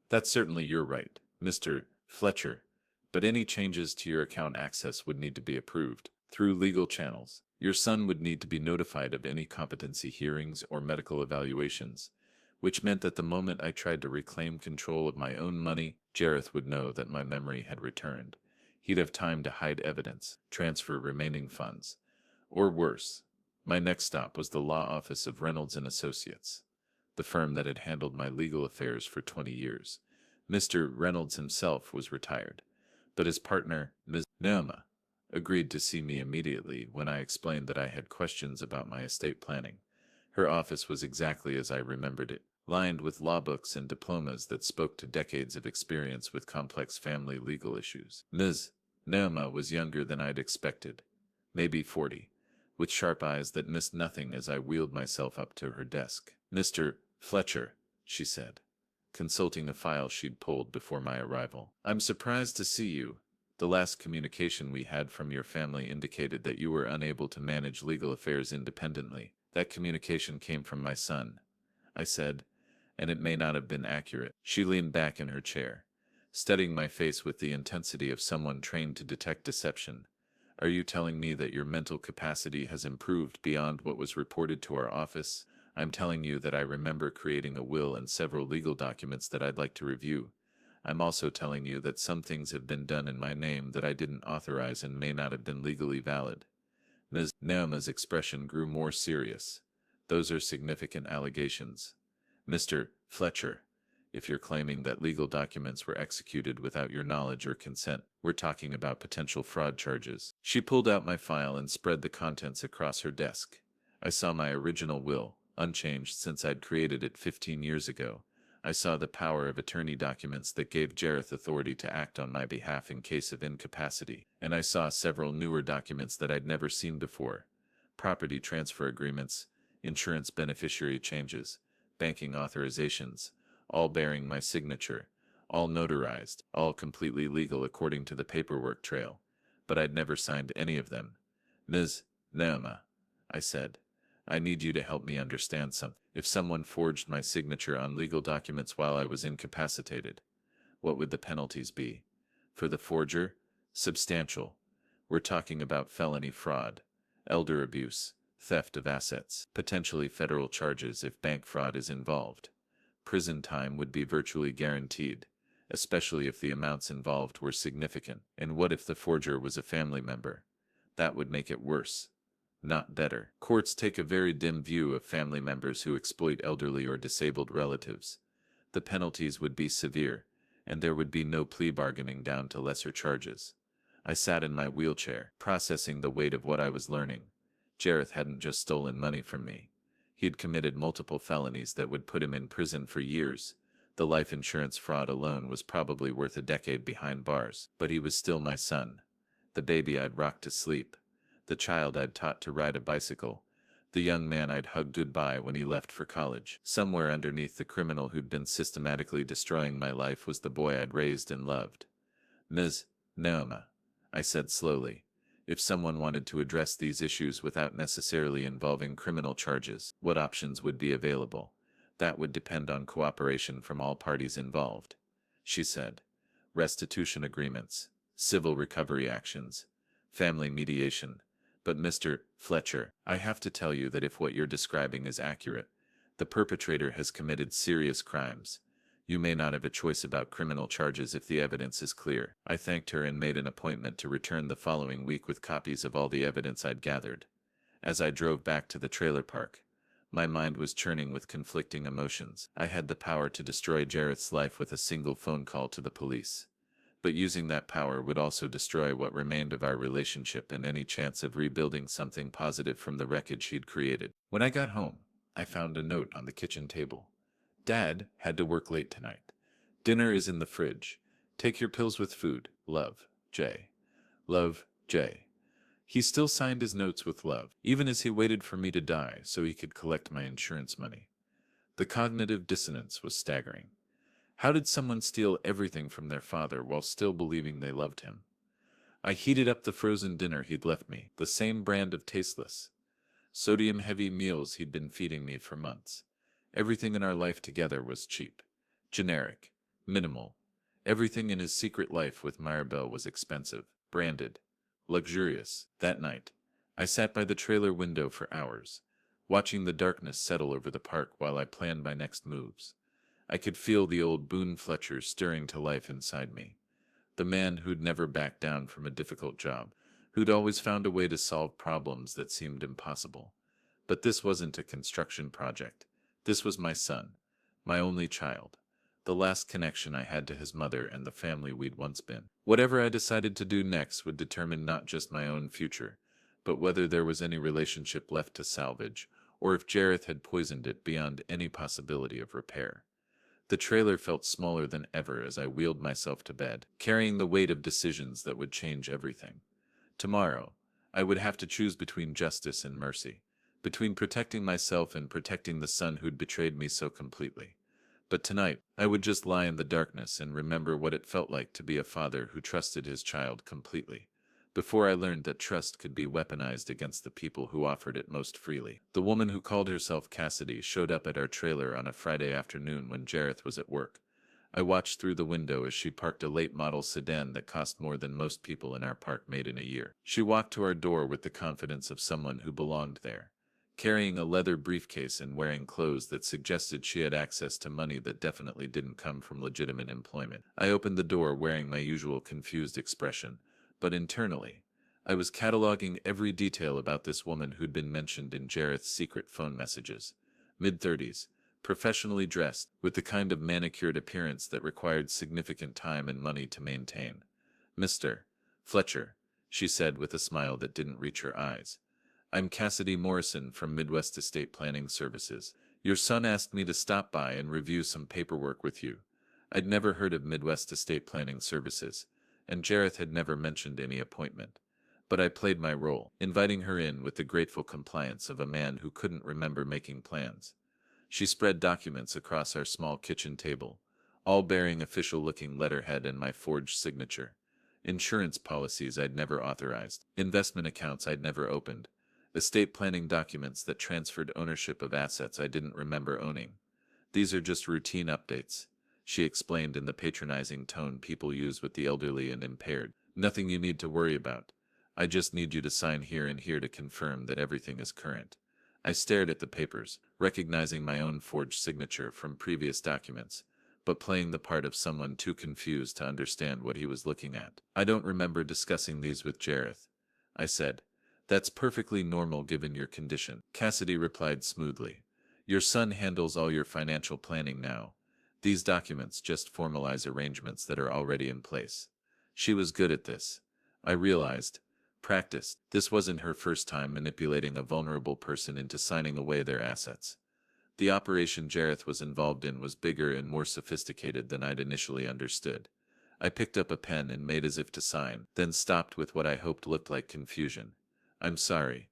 "That's certainly your right, Mr. Fletcher, But any changes to your account access would need to be approved through legal channels. Your son would need to be notified of any competency hearings or medical evaluations, which meant that the moment I tried to reclaim control of my own money, Jareth would know that my memory had returned. He'd have time to hide evidence, transfer remaining funds, or worse. My next stop was the law office of Reynolds and Associates, the firm that had handled my legal affairs for 20 years. Mr. Reynolds himself was retired, but his partner, Ms. Naoma, agreed to see me immediately when I explained that I had questions about my estate planning. Her office was exactly as I remembered it, lined with law books and diplomas that spoke to decades of experience with complex family legal issues. Ms. Naoma was younger than I'd expected, maybe 40, with sharp eyes that missed nothing as I wheeled myself up to her desk. "Mr. Fletcher," she said, consulting a file she'd pulled before my arrival. "I'm surprised to see you. The last communication we had from your family indicated that you were unable to manage legal affairs independently. That communication came from my son," I said, "and it may not have been accurate." She leaned back in her chair, studying my face with the intensity of someone trained to detect deception. "Are you telling me that your mental capacity has improved beyond what was reported to our office?" "I'm telling you that I remember creating a will and several legal documents that I'd like to review. I'm also telling you that some things have been done in my name that I didn't authorize and may not have been legally valid." Ms. Naoma's expression grew more serious. "Those are significant allegations, Mr. Fletcher. If you're claiming that legal documents were executed without your knowledge or consent, we're talking about potential fraud charges." She pulled out my file and spread the contents across her desk. I saw my original will, unchanged since I'd created it 15 years ago. I saw the power of attorney documents that gave Jareth authority to act on my behalf in case of incapacity, and I saw several newer documents that I'd never seen before: property transfer agreements, insurance beneficiary changes, banking authorizations, all bearing my signature, all notarized, all completely legal according to the paperwork trail, but I'd never signed any of them. "Ms. Naoma," I said, "I need you to help me understand something. If someone forged my signature on legal documents while I was incapacitated, what would the penalties be? For the forger? Substantial. We're talking about felony fraud, elder abuse, theft of assets, potentially federal charges if bank fraud is involved. Prison time would be virtually guaranteed, especially if the amounts involved were significant. And what if the forger was a family member? That would make it worse, not better. Courts take a very dim view of family members who exploit elderly or disabled relatives. The penalties would be severe, and there would be no plea bargaining down to lesser charges." I sat in my wheelchair, processing the weight of what I was learning. Jareth hadn't just stolen money from me. He'd committed multiple felonies that would put him in prison for years. The life insurance fraud alone was probably worth a decade behind bars. But he was still my son, the baby I'd rocked to sleep, the child I'd taught to ride a bicycle, the young man I'd hugged goodbye when he left for college. Somewhere underneath the criminal who'd been systematically destroying my life was the boy I'd raised and loved. "Ms. Naoma," I said slowly, "if someone wanted to address these issues without necessarily involving criminal charges, what options would be available?" "That would depend on cooperation from all parties involved," she said. "Restitution agreements, civil recovery actions, family mediation. But Mr. Fletcher, I have to tell you that if what you're describing is accurate, the perpetrator has committed serious crimes. You may not have a choice about criminal charges if the evidence is clear." I thanked her and made an appointment to return the following week with copies of all the evidence I'd gathered. As I drove back to the trailer park, my mind was churning with conflicting emotions. I had the power to destroy Jareth's life with a single phone call to the police, but using that power would also destroy what remained of our relationship and any chance of rebuilding something positive from the wreckage he'd created. When I got home, I found a note on the kitchen table. "Dad had to work late tonight. Dinner is in the fridge. Take your pills with food. Love, Jay." Love, Jay. He still signed his notes with love, even as he waited for me to die so he could collect my insurance money. The cognitive dissonance was staggering. How did someone steal everything from their father while still believing they loved him? I heated up the frozen dinner he'd left me, the same brand of tasteless, sodium-heavy meals he'd been feeding me for months. Everything in our life together was cheap, generic, minimal. Everything in his secret life with Mirabelle was expensive, branded, luxurious. That night, I sat by the trailer window for hours, watching the darkness settle over the park while I planned my next moves. I could feel the old Boone Fletcher stirring to life inside me. The man who'd never backed down from a difficult job, who'd always found a way to solve problems that seemed impossible. But this wasn't a construction project. This was my son, my only child, the last connection I had to his mother and the family we'd once been. Whatever I decided to do next would determine not just my own future, but whether there was any relationship left to salvage, or if Jareth had poisoned it beyond any possibility of repair. The trailer felt smaller than ever as I wheeled myself to bed, carrying the weight of decisions that would change everything. Tomorrow, I would have to choose between justice and mercy, between protecting myself and protecting the son who'd betrayed me so completely. But tonight, I would just lie in the darkness and remember what it felt like to be a father who trusted his child completely, before I learned that trust could be weaponized against the people who offered it most freely. The woman who called herself Cassidy showed up at our trailer on a Friday afternoon when Jareth was at work. I watched through the window as she parked a late-model sedan that cost more than most people in our park made in a year. She walked to our door with the confidence of someone who belonged there, carrying a leather briefcase and wearing clothes that suggested she had access to money that definitely didn't come from legitimate employment. I opened the door wearing my usual confused expression, but internally, I was cataloging every detail about this woman who'd been mentioned in Jareth's secret phone messages. Mid-30s, professionally dressed, with the kind of manicured appearance that required significant time and money to maintain. "Mr. Fletcher," she said with a smile that didn't reach her eyes. "I'm Cassidy Morrison from Midwest Estate Planning Services. Your son asked me to stop by and review some paperwork with you." I'd never heard of Midwest Estate Planning Services, and Jareth had never mentioned any appointment. But I played my role, inviting her in with the grateful compliance of a man who couldn't remember making plans. She spread documents across our small kitchen table, all bearing official-looking letterhead and my forged signature. Insurance policies I'd never authorized, investment accounts I'd never opened, estate planning documents that transferred ownership of assets I didn't remember owning. "These are just routine updates," she explained in the patronizing tone people use with the elderly and impaired. "Nothing you need to worry about. I just need you to sign here and here to confirm that everything is current." I stared at the papers, recognizing my own forged signature from previous documents, but playing the part of someone too confused to understand what he was looking at. "I don't remember discussing these with Jareth," I said. "That's perfectly normal given your condition." Cassidy replied smoothly. "Your son handles all your financial planning now. These documents just formalize arrangements that are already in place." She was good at this. I realized. Practiced. This wasn't her first time manipulating a vulnerable person into signing away their assets. The operation Jareth was involved in was bigger and more sophisticated than I'd initially understood. I picked up a pen and made as if to sign, then stopped with what I hoped looked like confusion. "I'm sorry.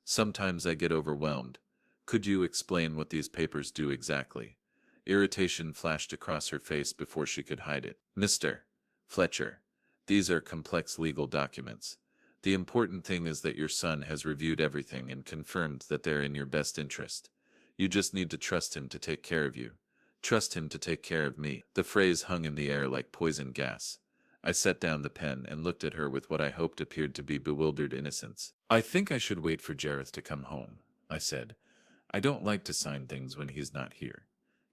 Sometimes I get overwhelmed. Could you explain what these papers do exactly?" Irritation flashed across her face before she could hide it. "Mr. Fletcher, these are complex legal documents. The important thing is that your son has reviewed everything and confirmed that they're in your best interest. You just need to trust him to take care of you. Trust him to take care of me." The phrase hung in the air like poison gas. I set down the pen and looked at her with what I hoped appeared to be bewildered innocence. "I think I should wait for Jareth to come home," I said. "I don't like to sign things when he's not here."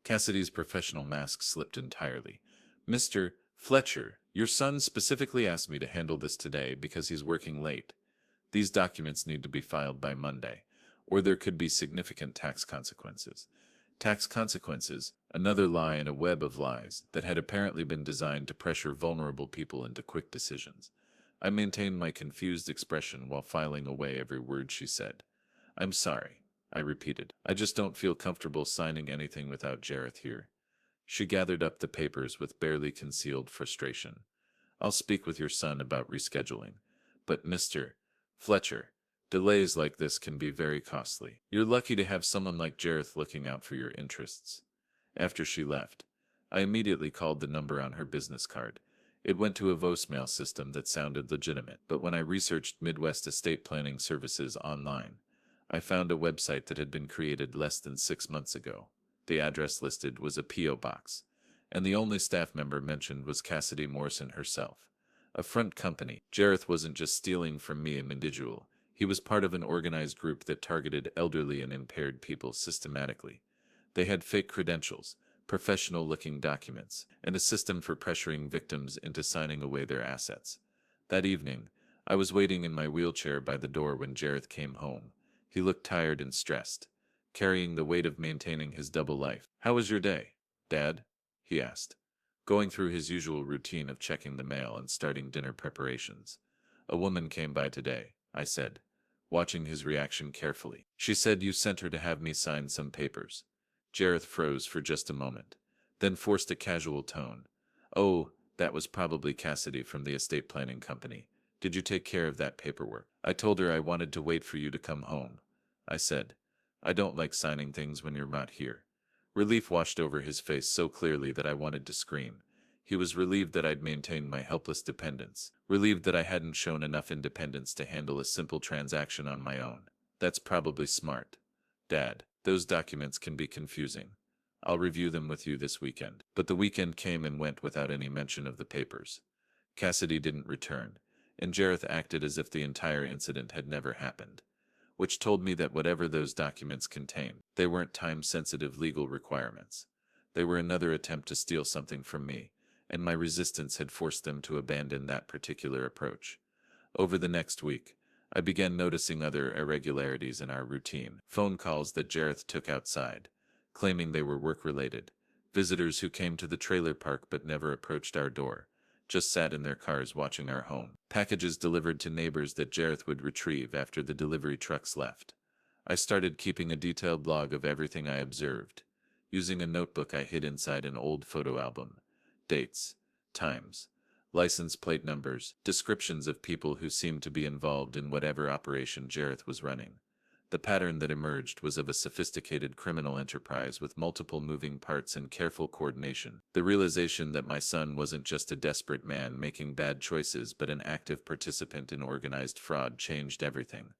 Cassidy's professional mask slipped entirely. "Mr. Fletcher, your son specifically asked me to handle this today because he's working late. These documents need to be filed by Monday, or there could be significant tax consequences." Tax consequences, another lie in a web of lies that had apparently been designed to pressure vulnerable people into quick decisions. I maintained my confused expression while filing away every word she said. "I'm sorry," I repeated. "I just don't feel comfortable signing anything without Jareth here." She gathered up the papers with barely concealed frustration. "I'll speak with your son about rescheduling. But Mr. Fletcher, delays like this can be very costly. You're lucky to have someone like Jareth looking out for your interests." After she left, I immediately called the number on her business card. It went to a voicemail system that sounded legitimate, but when I researched Midwest Estate Planning Services online, I found a website that had been created less than 6 months ago. The address listed was a P.O. box, and the only staff member mentioned was Cassidy Morrison herself. A front company. Jareth wasn't just stealing from me, an individual. He was part of an organized group that targeted elderly and impaired people systematically. They had fake credentials, professional-looking documents, and a system for pressuring victims into signing away their assets. That evening, I was waiting in my wheelchair by the door when Jareth came home. He looked tired and stressed, carrying the weight of maintaining his double life. "How was your day, Dad?" he asked, going through his usual routine of checking the mail and starting dinner preparations. "A woman came by today," I said, watching his reaction carefully. "She said you sent her to have me sign some papers." Jareth froze for just a moment, then forced a casual tone. "Oh, that was probably Cassidy from the estate planning company. Did you take care of that paperwork?" "I told her I wanted to wait for you to come home," I said. "I don't like signing things when you're not here." Relief washed over his face so clearly that I wanted to scream. He was relieved that I'd maintained my helpless dependence, relieved that I hadn't shown enough independence to handle a simple transaction on my own. "That's probably smart, Dad. Those documents can be confusing. I'll review them with you this weekend." But the weekend came and went without any mention of the papers. Cassidy didn't return, and Jareth acted as if the entire incident had never happened, which told me that whatever those documents contained, they weren't time-sensitive legal requirements. They were another attempt to steal something from me, and my resistance had forced them to abandon that particular approach. Over the next week, I began noticing other irregularities in our routine. Phone calls that Jareth took outside, claiming they were work-related. Visitors who came to the trailer park but never approached our door, just sat in their cars watching our home. Packages delivered to neighbors that Jareth would retrieve after the delivery trucks left. I started keeping a detailed log of everything I observed, using a notebook I hid inside an old photo album. Dates, times, license plate numbers, descriptions of people who seemed to be involved in whatever operation Jareth was running. The pattern that emerged was of a sophisticated criminal enterprise with multiple moving parts and careful coordination. The realization that my son wasn't just a desperate man making bad choices but an active participant in organized fraud changed everything.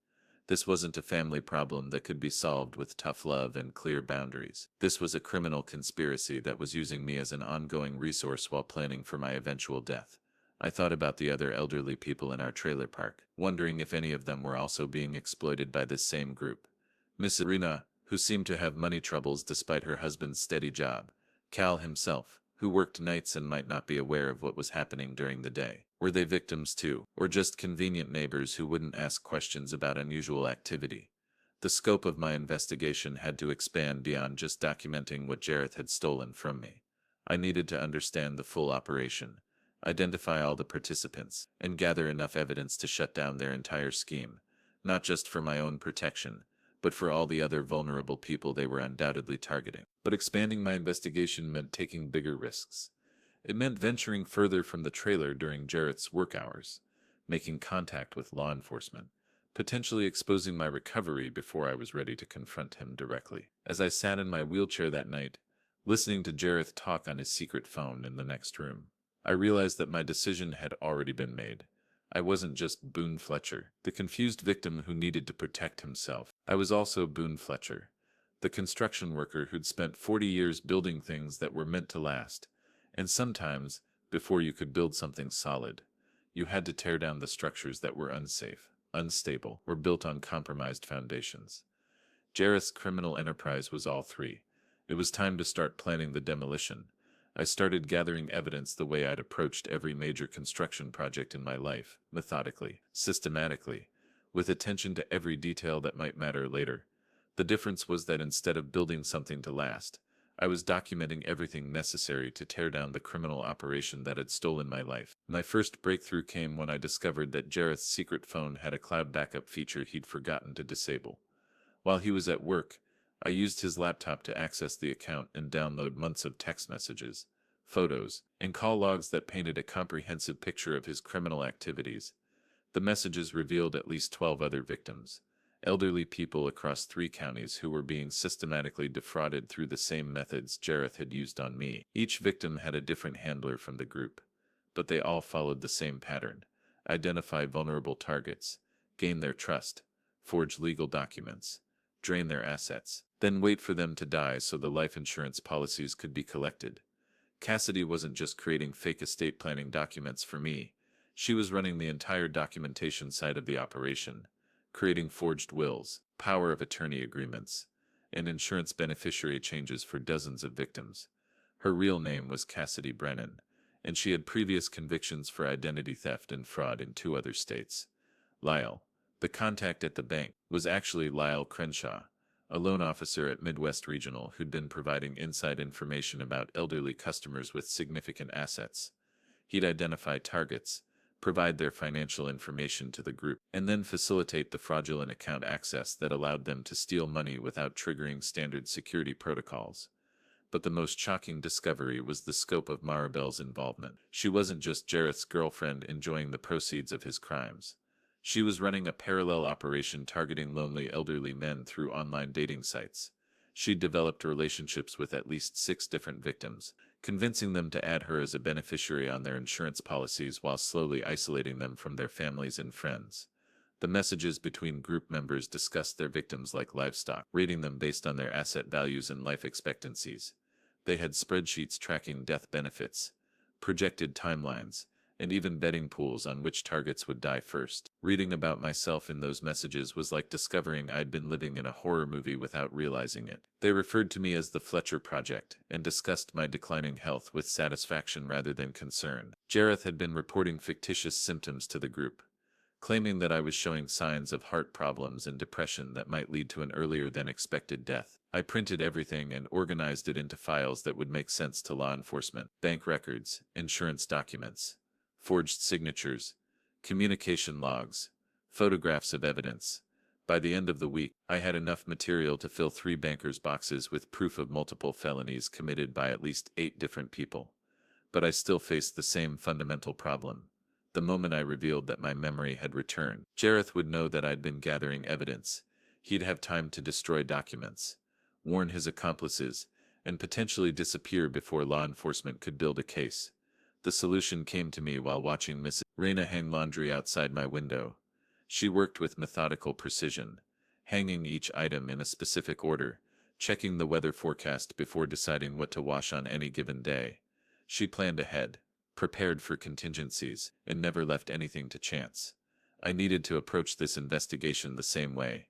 This wasn't a family problem that could be solved with tough love and clear boundaries. This was a criminal conspiracy that was using me as an ongoing resource while planning for my eventual death. I thought about the other elderly people in our trailer park, wondering if any of them were also being exploited by this same group. Miss Irina, who seemed to have money troubles despite her husband's steady job. Cal himself, who worked nights and might not be aware of what was happening during the day. Were they victims too, or just convenient neighbors who wouldn't ask questions about unusual activity? The scope of my investigation had to expand beyond just documenting what Jareth had stolen from me. I needed to understand the full operation, identify all the participants, and gather enough evidence to shut down their entire scheme, not just for my own protection, but for all the other vulnerable people they were undoubtedly targeting. But expanding my investigation meant taking bigger risks. It meant venturing further from the trailer during Jareth's work hours, making contact with law enforcement, potentially exposing my recovery before I was ready to confront him directly. As I sat in my wheelchair that night, listening to Jareth talk on his secret phone in the next room, I realized that my decision had already been made. I wasn't just Boone Fletcher, the confused victim who needed to protect himself. I was also Boone Fletcher, the construction worker who'd spent 40 years building things that were meant to last. And sometimes, before you could build something solid, you had to tear down the structures that were unsafe, unstable, or built on compromised foundations. Jareth's criminal enterprise was all three. It was time to start planning the demolition. I started gathering evidence the way I'd approached every major construction project in my life, methodically, systematically, with attention to every detail that might matter later. The difference was that instead of building something to last, I was documenting everything necessary to tear down the criminal operation that had stolen my life. My first breakthrough came when I discovered that Jareth's secret phone had a cloud backup feature he'd forgotten to disable. While he was at work, I used his laptop to access the account and download months of text messages, photos, and call logs that painted a comprehensive picture of his criminal activities. The messages revealed at least 12 other victims, elderly people across 3 counties who were being systematically defrauded through the same methods Jareth had used on me. Each victim had a different handler from the group, but they all followed the same pattern: identify vulnerable targets, gain their trust, forge legal documents, drain their assets, then wait for them to die so the life insurance policies could be collected. Cassidy wasn't just creating fake estate planning documents for me. She was running the entire documentation side of the operation, creating forged wills, power of attorney agreements, and insurance beneficiary changes for dozens of victims. Her real name was Cassidy Brennan, and she had previous convictions for identity theft and fraud in 2 other states. Lyle, the contact at the bank, was actually Lyle Crenshaw, a loan officer at Midwest Regional who'd been providing inside information about elderly customers with significant assets. He'd identify targets, provide their financial information to the group, and then facilitate the fraudulent account access that allowed them to steal money without triggering standard security protocols. But the most shocking discovery was the scope of Maribel's involvement. She wasn't just Jareth's girlfriend enjoying the proceeds of his crimes. She was running a parallel operation targeting lonely elderly men through online dating sites. She'd developed relationships with at least 6 different victims, convincing them to add her as a beneficiary on their insurance policies while slowly isolating them from their families and friends. The messages between group members discussed their victims like livestock, rating them based on their asset values and life expectancies. They had spreadsheets tracking death benefits, projected timelines, and even betting pools on which targets would die first. Reading about myself in those messages was like discovering I'd been living in a horror movie without realizing it. They referred to me as the Fletcher Project and discussed my declining health with satisfaction rather than concern. Jareth had been reporting fictitious symptoms to the group, claiming that I was showing signs of heart problems and depression that might lead to an earlier than expected death. I printed everything and organized it into files that would make sense to law enforcement: bank records, insurance documents, forged signatures, communication logs, photographs of evidence. By the end of the week, I had enough material to fill 3 bankers' boxes with proof of multiple felonies committed by at least 8 different people. But I still faced the same fundamental problem. The moment I revealed that my memory had returned, Jareth would know that I'd been gathering evidence. He'd have time to destroy documents, warn his accomplices, and potentially disappear before law enforcement could build a case. The solution came to me while watching Mrs. Reyna hang laundry outside my window. She worked with methodical precision, hanging each item in a specific order, checking the weather forecast before deciding what to wash on any given day. She planned ahead, prepared for contingencies, and never left anything to chance. I needed to approach this investigation the same way.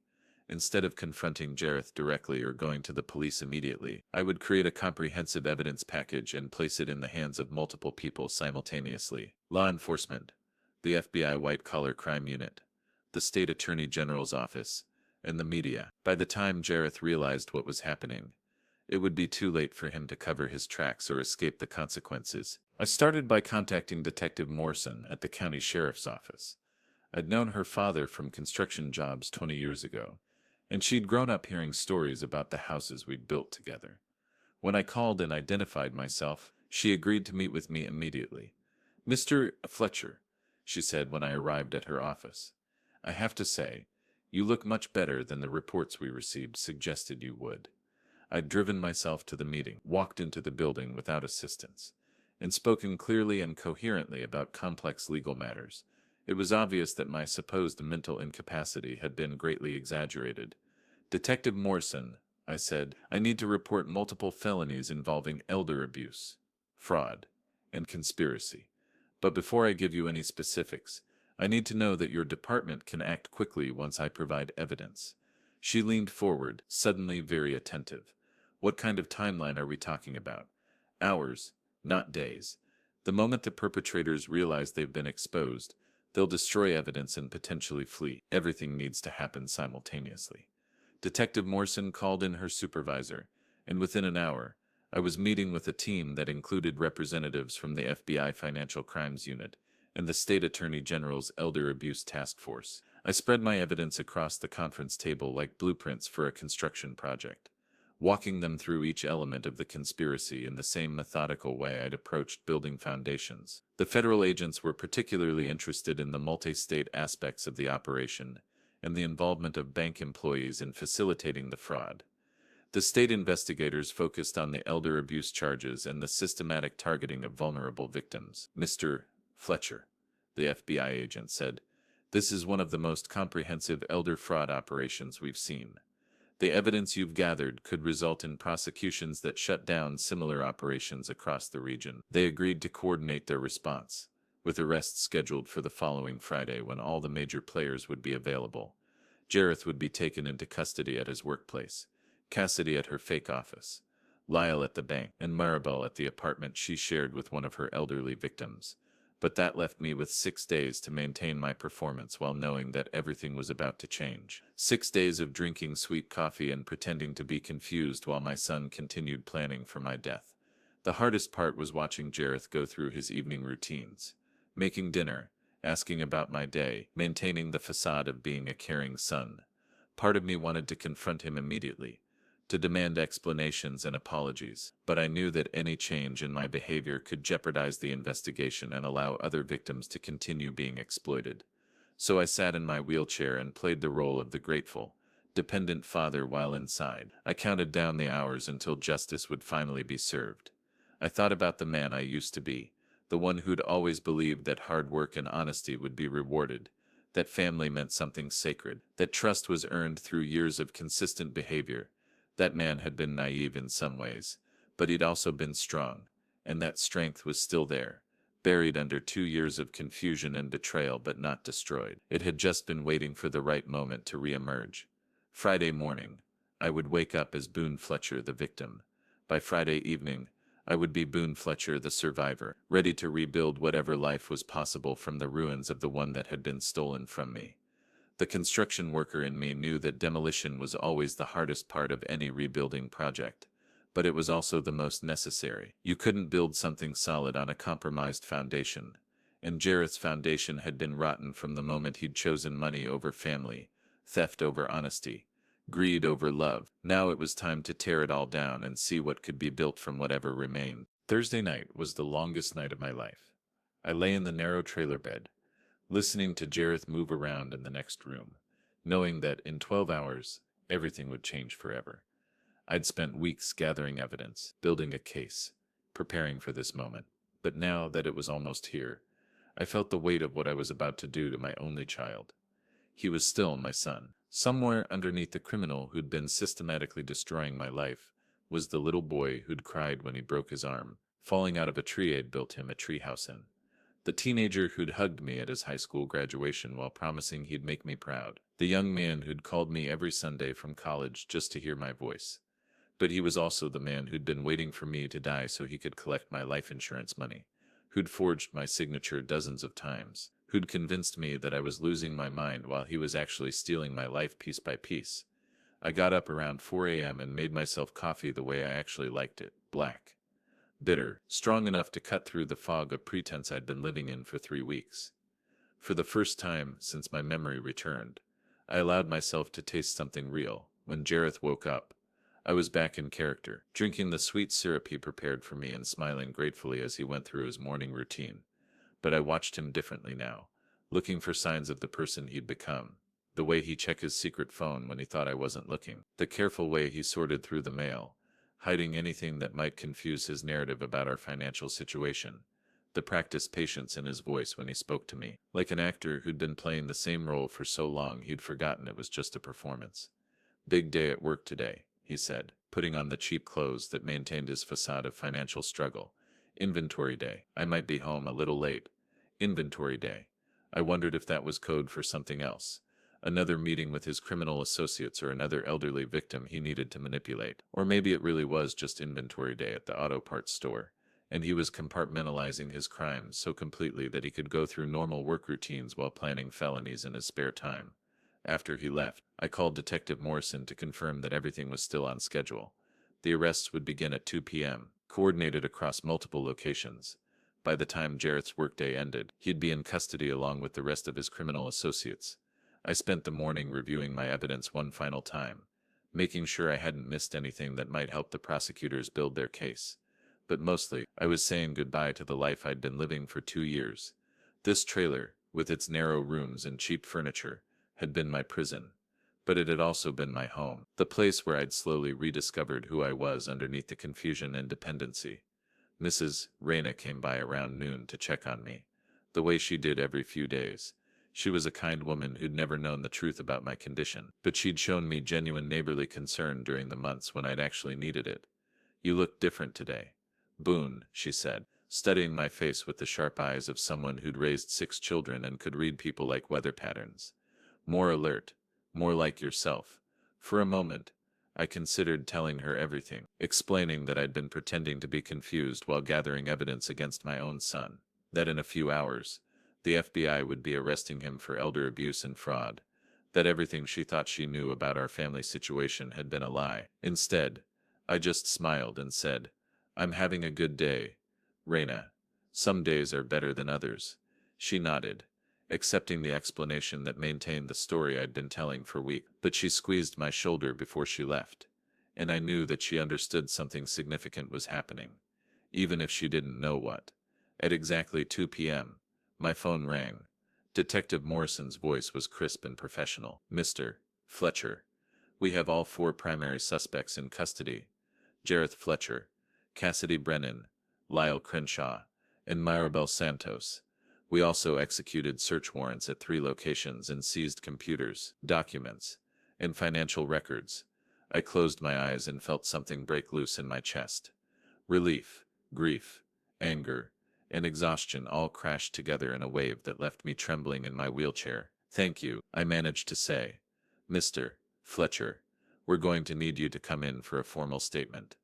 Instead of confronting Jareth directly or going to the police immediately, I would create a comprehensive evidence package and place it in the hands of multiple people simultaneously: law enforcement, the FBI white-collar crime unit, the state attorney general's office, and the media. By the time Jareth realized what was happening, it would be too late for him to cover his tracks or escape the consequences. I started by contacting Detective Morrison at the county sheriff's office. I'd known her father from construction jobs 20 years ago, and she'd grown up hearing stories about the houses we'd built together. When I called and identified myself, she agreed to meet with me immediately. "Mr. Fletcher," she said when I arrived at her office, "I have to say, you look much better than the reports we received suggested you would." I'd driven myself to the meeting, walked into the building without assistance, and spoken clearly and coherently about complex legal matters. It was obvious that my supposed mental incapacity had been greatly exaggerated. "Detective Morrison," I said, "I need to report multiple felonies involving elder abuse, fraud, and conspiracy. But before I give you any specifics, I need to know that your department can act quickly once I provide evidence." She leaned forward, suddenly very attentive. "What kind of timeline are we talking about?" "Hours, not days. The moment the perpetrators realize they've been exposed, they'll destroy evidence and potentially flee. Everything needs to happen simultaneously." Detective Morrison called in her supervisor, and within an hour, I was meeting with a team that included representatives from the FBI Financial Crimes Unit and the State Attorney General's Elder Abuse Task Force. I spread my evidence across the conference table like blueprints for a construction project, walking them through each element of the conspiracy in the same methodical way I'd approached building foundations. The federal agents were particularly interested in the multi-state aspects of the operation and the involvement of bank employees in facilitating the fraud. The state investigators focused on the elder abuse charges and the systematic targeting of vulnerable victims. "Mr. Fletcher," the FBI agent said, "this is one of the most comprehensive elder fraud operations we've seen. The evidence you've gathered could result in prosecutions that shut down similar operations across the region. They agreed to coordinate their response, with arrests scheduled for the following Friday when all the major players would be available. Jareth would be taken into custody at his workplace, Cassidy at her fake office, Lyle at the bank, and Maribel at the apartment she shared with one of her elderly victims. But that left me with 6 days to maintain my performance while knowing that everything was about to change. 6 days of drinking sweet coffee and pretending to be confused while my son continued planning for my death. The hardest part was watching Jareth go through his evening routines, making dinner, asking about my day, maintaining the facade of being a caring son. Part of me wanted to confront him immediately, to demand explanations and apologies, but I knew that any change in my behavior could jeopardize the investigation and allow other victims to continue being exploited. So I sat in my wheelchair and played the role of the grateful, dependent father while inside. I counted down the hours until justice would finally be served. I thought about the man I used to be, the one who'd always believed that hard work and honesty would be rewarded, that family meant something sacred, that trust was earned through years of consistent behavior. That man had been naive in some ways, but he'd also been strong, and that strength was still there, buried under 2 years of confusion and betrayal but not destroyed. It had just been waiting for the right moment to re-emerge. Friday morning, I would wake up as Boone Fletcher, the victim. By Friday evening, I would be Boone Fletcher, the survivor, ready to rebuild whatever life was possible from the ruins of the one that had been stolen from me. The construction worker in me knew that demolition was always the hardest part of any rebuilding project, but it was also the most necessary. You couldn't build something solid on a compromised foundation, and Jareth's foundation had been rotten from the moment he'd chosen money over family, theft over honesty, greed over love. Now it was time to tear it all down and see what could be built from whatever remained. Thursday night was the longest night of my life. I lay in the narrow trailer bed, listening to Jareth move around in the next room, knowing that in 12 hours, everything would change forever. I'd spent weeks gathering evidence, building a case, preparing for this moment. But now that it was almost here, I felt the weight of what I was about to do to my only child. He was still my son. Somewhere underneath the criminal who'd been systematically destroying my life was the little boy who'd cried when he broke his arm, falling out of a tree I'd built him a treehouse in. The teenager who'd hugged me at his high school graduation while promising he'd make me proud. The young man who'd called me every Sunday from college just to hear my voice. But he was also the man who'd been waiting for me to die so he could collect my life insurance money, who'd forged my signature dozens of times, who'd convinced me that I was losing my mind while he was actually stealing my life piece by piece. I got up around 4 a.m. and made myself coffee the way I actually liked it, black. Bitter, strong enough to cut through the fog of pretense I'd been living in for 3 weeks. For the first time since my memory returned, I allowed myself to taste something real. When Jareth woke up, I was back in character, drinking the sweet syrup he prepared for me and smiling gratefully as he went through his morning routine. But I watched him differently now, looking for signs of the person he'd become. The way he checked his secret phone when he thought I wasn't looking. The careful way he sorted through the mail, hiding anything that might confuse his narrative about our financial situation. The practiced patience in his voice when he spoke to me, like an actor who'd been playing the same role for so long he'd forgotten it was just a performance. "Big day at work today," he said, putting on the cheap clothes that maintained his facade of financial struggle. "Inventory day. I might be home a little late." Inventory day. I wondered if that was code for something else. Another meeting with his criminal associates or another elderly victim he needed to manipulate. Or maybe it really was just inventory day at the auto parts store, and he was compartmentalizing his crimes so completely that he could go through normal work routines while planning felonies in his spare time. After he left, I called Detective Morrison to confirm that everything was still on schedule. The arrests would begin at 2 p.m., coordinated across multiple locations. By the time Jareth's workday ended, he'd be in custody along with the rest of his criminal associates. I spent the morning reviewing my evidence one final time, making sure I hadn't missed anything that might help the prosecutors build their case. But mostly, I was saying goodbye to the life I'd been living for 2 years. This trailer, with its narrow rooms and cheap furniture, had been my prison. But it had also been my home, the place where I'd slowly rediscovered who I was underneath the confusion and dependency. Mrs. Reyna came by around noon to check on me, the way she did every few days. She was a kind woman who'd never known the truth about my condition, but she'd shown me genuine neighborly concern during the months when I'd actually needed it. "You look different today, Boone," she said, studying my face with the sharp eyes of someone who'd raised 6 children and could read people like weather patterns. "More alert, more like yourself." For a moment, I considered telling her everything, explaining that I'd been pretending to be confused while gathering evidence against my own son, that in a few hours, the FBI would be arresting him for elder abuse and fraud, that everything she thought she knew about our family situation had been a lie. Instead, I just smiled and said, "I'm having a good day, Raina. Some days are better than others." She nodded, accepting the explanation that maintained the story I'd been telling for weeks. But she squeezed my shoulder before she left, and I knew that she understood something significant was happening, even if she didn't know what. At exactly 2 p.m., my phone rang. Detective Morrison's voice was crisp and professional. "Mr. Fletcher, we have all 4 primary suspects in custody: Jareth Fletcher, Cassidy Brennan, Lyle Crenshaw, and Mirabel Santos. We also executed search warrants at 3 locations and seized computers, documents, and financial records." I closed my eyes and felt something break loose in my chest. Relief, grief, anger, and exhaustion all crashed together in a wave that left me trembling in my wheelchair. "Thank you," I managed to say. "Mr. Fletcher, we're going to need you to come in for a formal statement.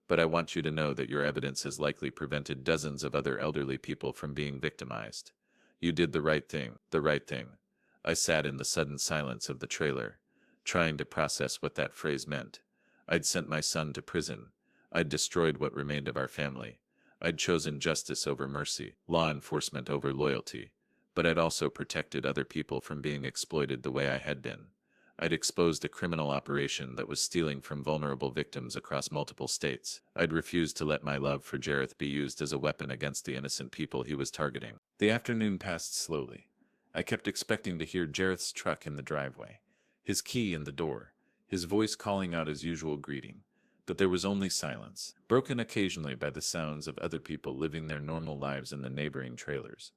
But I want you to know that your evidence has likely prevented dozens of other elderly people from being victimized. You did the right thing, the right thing." I sat in the sudden silence of the trailer, trying to process what that phrase meant. I'd sent my son to prison. I'd destroyed what remained of our family. I'd chosen justice over mercy, law enforcement over loyalty. But I'd also protected other people from being exploited the way I had been. I'd exposed a criminal operation that was stealing from vulnerable victims across multiple states. I'd refused to let my love for Jareth be used as a weapon against the innocent people he was targeting. The afternoon passed slowly. I kept expecting to hear Jareth's truck in the driveway, his key in the door, his voice calling out his usual greeting. But there was only silence, broken occasionally by the sounds of other people living their normal lives in the neighboring trailers.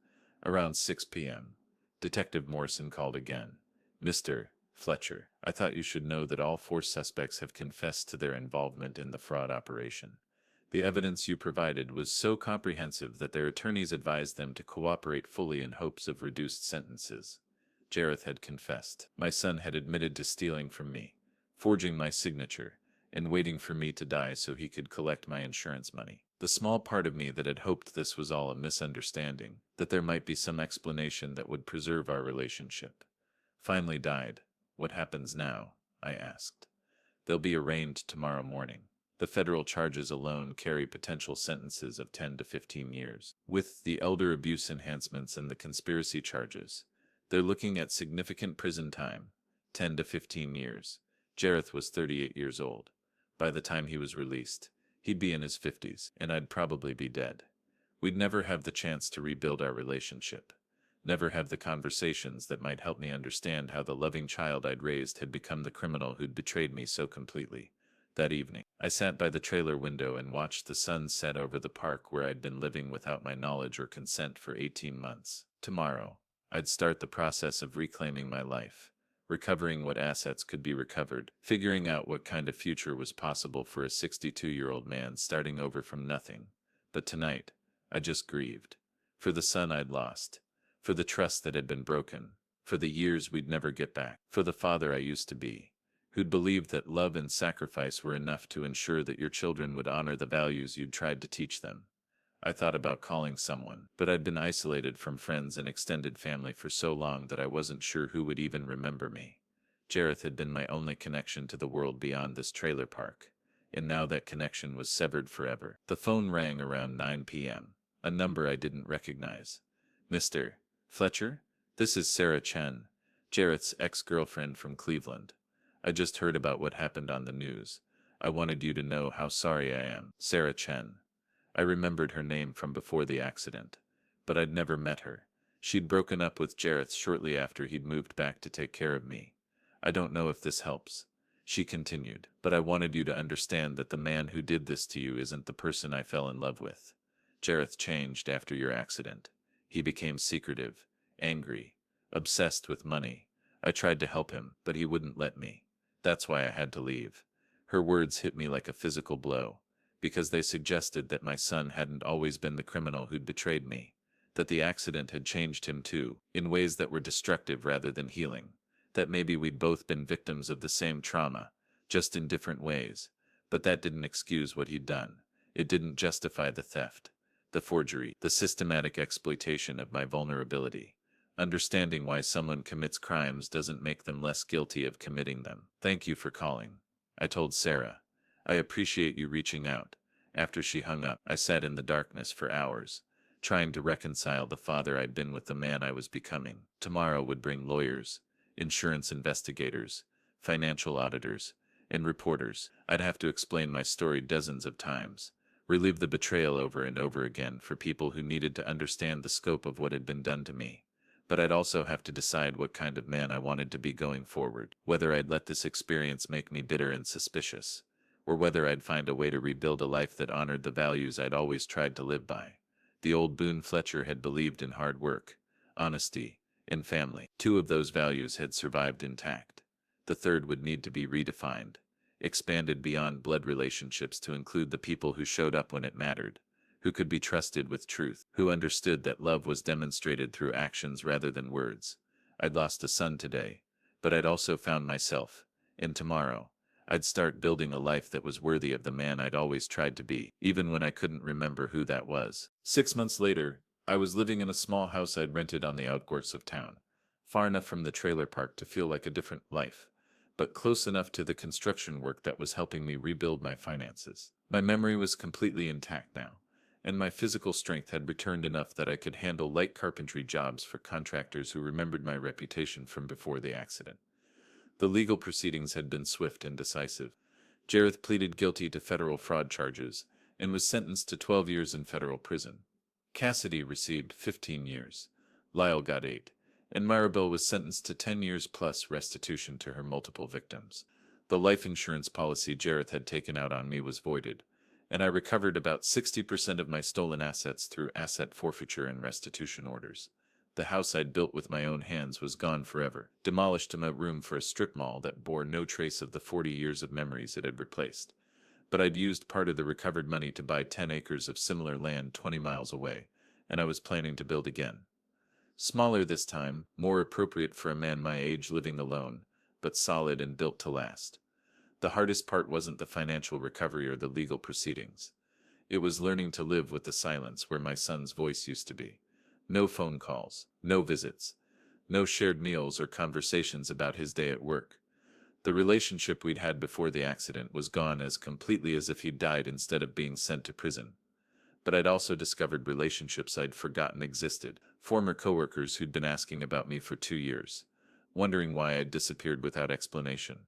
Around 6 p.m., Detective Morrison called again. "Mr. Fletcher, I thought you should know that all 4 suspects have confessed to their involvement in the fraud operation. The evidence you provided was so comprehensive that their attorneys advised them to cooperate fully in hopes of reduced sentences." Jareth had confessed. My son had admitted to stealing from me, forging my signature, and waiting for me to die so he could collect my insurance money. The small part of me that had hoped this was all a misunderstanding, that there might be some explanation that would preserve our relationship, finally died. "What happens now?" I asked. "They'll be arraigned tomorrow morning. The federal charges alone carry potential sentences of 10 to 15 years. With the elder abuse enhancements and the conspiracy charges, they're looking at significant prison time, 10 to 15 years. Jareth was 38 years old. By the time he was released, he'd be in his 50s, and I'd probably be dead. We'd never have the chance to rebuild our relationship, never have the conversations that might help me understand how the loving child I'd raised had become the criminal who'd betrayed me so completely." That evening, I sat by the trailer window and watched the sun set over the park where I'd been living without my knowledge or consent for 18 months. Tomorrow, I'd start the process of reclaiming my life, recovering what assets could be recovered, figuring out what kind of future was possible for a 62-year-old man starting over from nothing. But tonight, I just grieved. For the son I'd lost, for the trust that had been broken, for the years we'd never get back, for the father I used to be, who'd believed that love and sacrifice were enough to ensure that your children would honor the values you'd tried to teach them. I thought about calling someone, but I'd been isolated from friends and extended family for so long that I wasn't sure who would even remember me. Jareth had been my only connection to the world beyond this trailer park, and now that connection was severed forever. The phone rang around 9 p.m., a number I didn't recognize. "Mr. Fletcher? This is Sarah Chen, Jareth's ex-girlfriend from Cleveland. I just heard about what happened on the news. I wanted you to know how sorry I am." Sarah Chen. I remembered her name from before the accident, but I'd never met her. She'd broken up with Jareth shortly after he'd moved back to take care of me. "I don't know if this helps," she continued, "but I wanted you to understand that the man who did this to you isn't the person I fell in love with. Jareth changed after your accident. He became secretive, angry, obsessed with money. I tried to help him, but he wouldn't let me. That's why I had to leave. Her words hit me like a physical blow, because they suggested that my son hadn't always been the criminal who'd betrayed me, that the accident had changed him too, in ways that were destructive rather than healing, that maybe we'd both been victims of the same trauma, just in different ways. But that didn't excuse what he'd done. It didn't justify the theft, the forgery, the systematic exploitation of my vulnerability. Understanding why someone commits crimes doesn't make them less guilty of committing them. Thank you for calling, I told Sarah. I appreciate you reaching out. After she hung up, I sat in the darkness for hours, trying to reconcile the father I'd been with the man I was becoming. Tomorrow would bring lawyers, insurance investigators, financial auditors, and reporters. I'd have to explain my story dozens of times, relive the betrayal over and over again for people who needed to understand the scope of what had been done to me. But I'd also have to decide what kind of man I wanted to be going forward, whether I'd let this experience make me bitter and suspicious, or whether I'd find a way to rebuild a life that honored the values I'd always tried to live by. The old Boone Fletcher had believed in hard work, honesty, and family. Two of those values had survived intact. The third would need to be redefined, expanded beyond blood relationships to include the people who showed up when it mattered, who could be trusted with truth, who understood that love was demonstrated through actions rather than words. I'd lost a son today, but I'd also found myself, and tomorrow, I'd start building a life that was worthy of the man I'd always tried to be, even when I couldn't remember who that was. 6 months later, I was living in a small house I'd rented on the outskirts of town, far enough from the trailer park to feel like a different life, but close enough to the construction work that was helping me rebuild my finances. My memory was completely intact now, and my physical strength had returned enough that I could handle light carpentry jobs for contractors who remembered my reputation from before the accident. The legal proceedings had been swift and decisive. Jareth pleaded guilty to federal fraud charges and was sentenced to 12 years in federal prison. Cassidy received 15 years. Lyle got 8. And Maribel was sentenced to 10 years plus restitution to her multiple victims. The life insurance policy Jareth had taken out on me was voided, and I recovered about 60% of my stolen assets through asset forfeiture and restitution orders. The house I'd built with my own hands was gone forever, demolished to make room for a strip mall that bore no trace of the 40 years of memories it had replaced. But I'd used part of the recovered money to buy 10 acres of similar land 20 miles away, and I was planning to build again. Smaller this time, more appropriate for a man my age living alone, but solid and built to last. The hardest part wasn't the financial recovery or the legal proceedings. It was learning to live with the silence where my son's voice used to be. No phone calls, no visits, no shared meals or conversations about his day at work. The relationship we'd had before the accident was gone as completely as if he'd died instead of being sent to prison. But I'd also discovered relationships I'd forgotten existed, former coworkers who'd been asking about me for 2 years, wondering why I'd disappeared without explanation.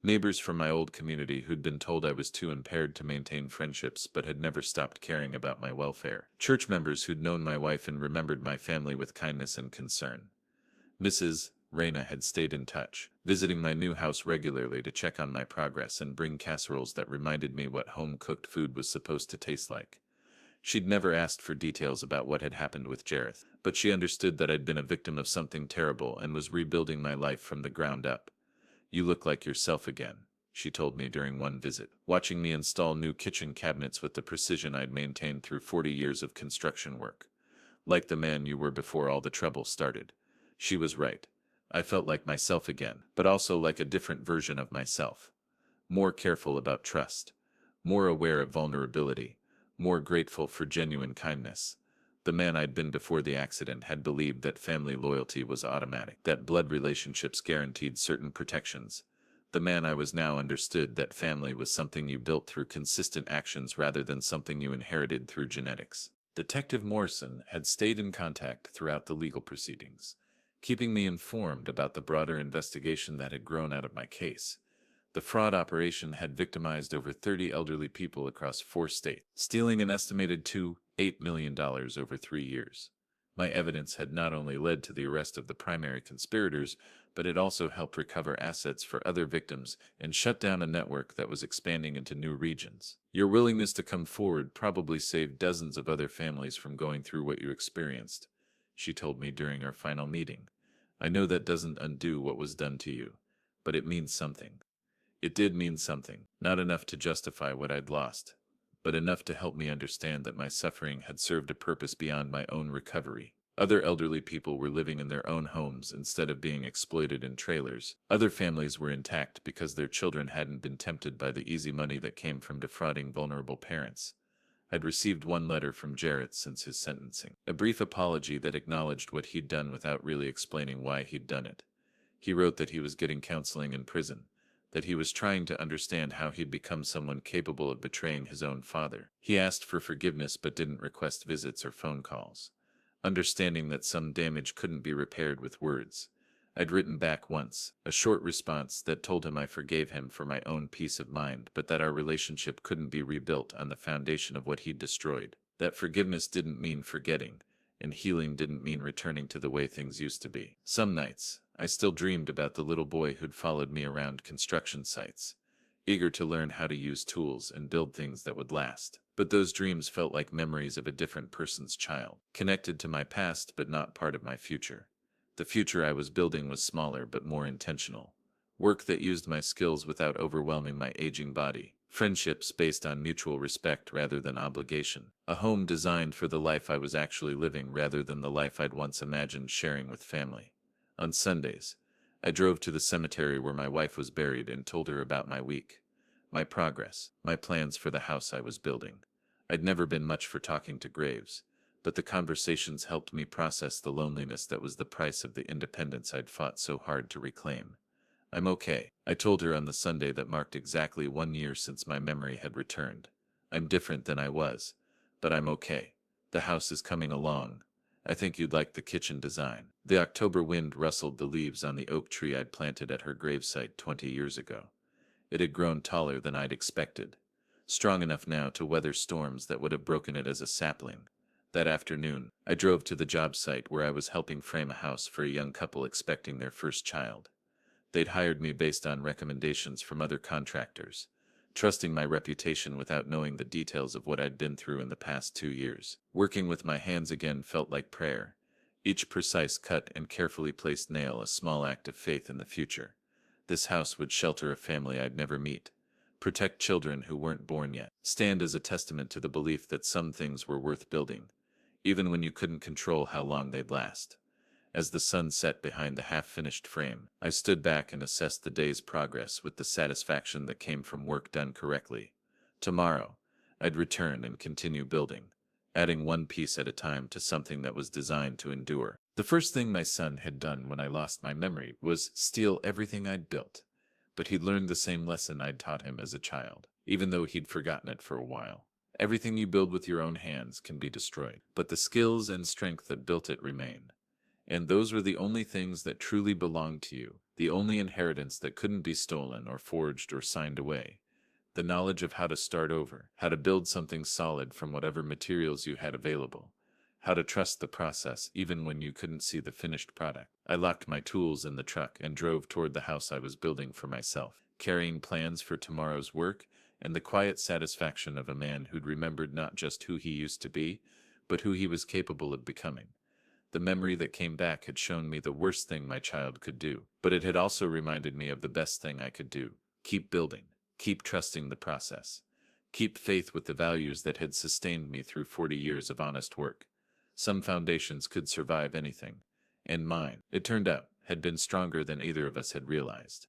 Neighbors from my old community who'd been told I was too impaired to maintain friendships but had never stopped caring about my welfare. Church members who'd known my wife and remembered my family with kindness and concern. Mrs. Reyna had stayed in touch, visiting my new house regularly to check on my progress and bring casseroles that reminded me what home-cooked food was supposed to taste like. She'd never asked for details about what had happened with Jareth, but she understood that I'd been a victim of something terrible and was rebuilding my life from the ground up. "You look like yourself again," she told me during one visit, watching me install new kitchen cabinets with the precision I'd maintained through 40 years of construction work. "Like the man you were before all the trouble started." She was right. I felt like myself again, but also like a different version of myself. More careful about trust, more aware of vulnerability, more grateful for genuine kindness. The man I'd been before the accident had believed that family loyalty was automatic, that blood relationships guaranteed certain protections. The man I was now understood that family was something you built through consistent actions rather than something you inherited through genetics. Detective Morrison had stayed in contact throughout the legal proceedings, keeping me informed about the broader investigation that had grown out of my case. The fraud operation had victimized over 30 elderly people across 4 states, stealing an estimated $8 million over 3 years. My evidence had not only led to the arrest of the primary conspirators, but it also helped recover assets for other victims and shut down a network that was expanding into new regions. "Your willingness to come forward probably saved dozens of other families from going through what you experienced," she told me during our final meeting. I know that doesn't undo what was done to you, but it means something. It did mean something, not enough to justify what I'd lost, but enough to help me understand that my suffering had served a purpose beyond my own recovery. Other elderly people were living in their own homes instead of being exploited in trailers. Other families were intact because their children hadn't been tempted by the easy money that came from defrauding vulnerable parents. I'd received one letter from Jarrett since his sentencing, a brief apology that acknowledged what he'd done without really explaining why he'd done it. He wrote that he was getting counseling in prison, that he was trying to understand how he'd become someone capable of betraying his own father. He asked for forgiveness but didn't request visits or phone calls, understanding that some damage couldn't be repaired with words. I'd written back once, a short response that told him I forgave him for my own peace of mind, but that our relationship couldn't be rebuilt on the foundation of what he'd destroyed. That forgiveness didn't mean forgetting, and healing didn't mean returning to the way things used to be. Some nights, I still dreamed about the little boy who'd followed me around construction sites, eager to learn how to use tools and build things that would last. But those dreams felt like memories of a different person's child, connected to my past but not part of my future. The future I was building was smaller but more intentional. Work that used my skills without overwhelming my aging body. Friendships based on mutual respect rather than obligation. A home designed for the life I was actually living rather than the life I'd once imagined sharing with family. On Sundays, I drove to the cemetery where my wife was buried and told her about my week, my progress, my plans for the house I was building. I'd never been much for talking to graves, but the conversations helped me process the loneliness that was the price of the independence I'd fought so hard to reclaim. I'm okay, I told her on the Sunday that marked exactly 1 year since my memory had returned. I'm different than I was, but I'm okay. The house is coming along. I think you'd like the kitchen design. The October wind rustled the leaves on the oak tree I'd planted at her gravesite 20 years ago. It had grown taller than I'd expected, strong enough now to weather storms that would have broken it as a sapling. That afternoon, I drove to the job site where I was helping frame a house for a young couple expecting their first child. They'd hired me based on recommendations from other contractors, trusting my reputation without knowing the details of what I'd been through in the past 2 years. Working with my hands again felt like prayer. Each precise cut and carefully placed nail a small act of faith in the future. This house would shelter a family I'd never meet, protect children who weren't born yet, stand as a testament to the belief that some things were worth building, even when you couldn't control how long they'd last. As the sun set behind the half-finished frame, I stood back and assessed the day's progress with the satisfaction that came from work done correctly. Tomorrow, I'd return and continue building, adding one piece at a time to something that was designed to endure. The first thing my son had done when I lost my memory was steal everything I'd built, but he'd learned the same lesson I'd taught him as a child, even though he'd forgotten it for a while. Everything you build with your own hands can be destroyed, but the skills and strength that built it remain. And those were the only things that truly belonged to you, the only inheritance that couldn't be stolen or forged or signed away. The knowledge of how to start over, how to build something solid from whatever materials you had available, how to trust the process even when you couldn't see the finished product. I locked my tools in the truck and drove toward the house I was building for myself, carrying plans for tomorrow's work and the quiet satisfaction of a man who'd remembered not just who he used to be, but who he was capable of becoming. The memory that came back had shown me the worst thing my child could do, but it had also reminded me of the best thing I could do. Keep building, keep trusting the process, keep faith with the values that had sustained me through 40 years of honest work. Some foundations could survive anything, and mine, it turned out, had been stronger than either of us had realized.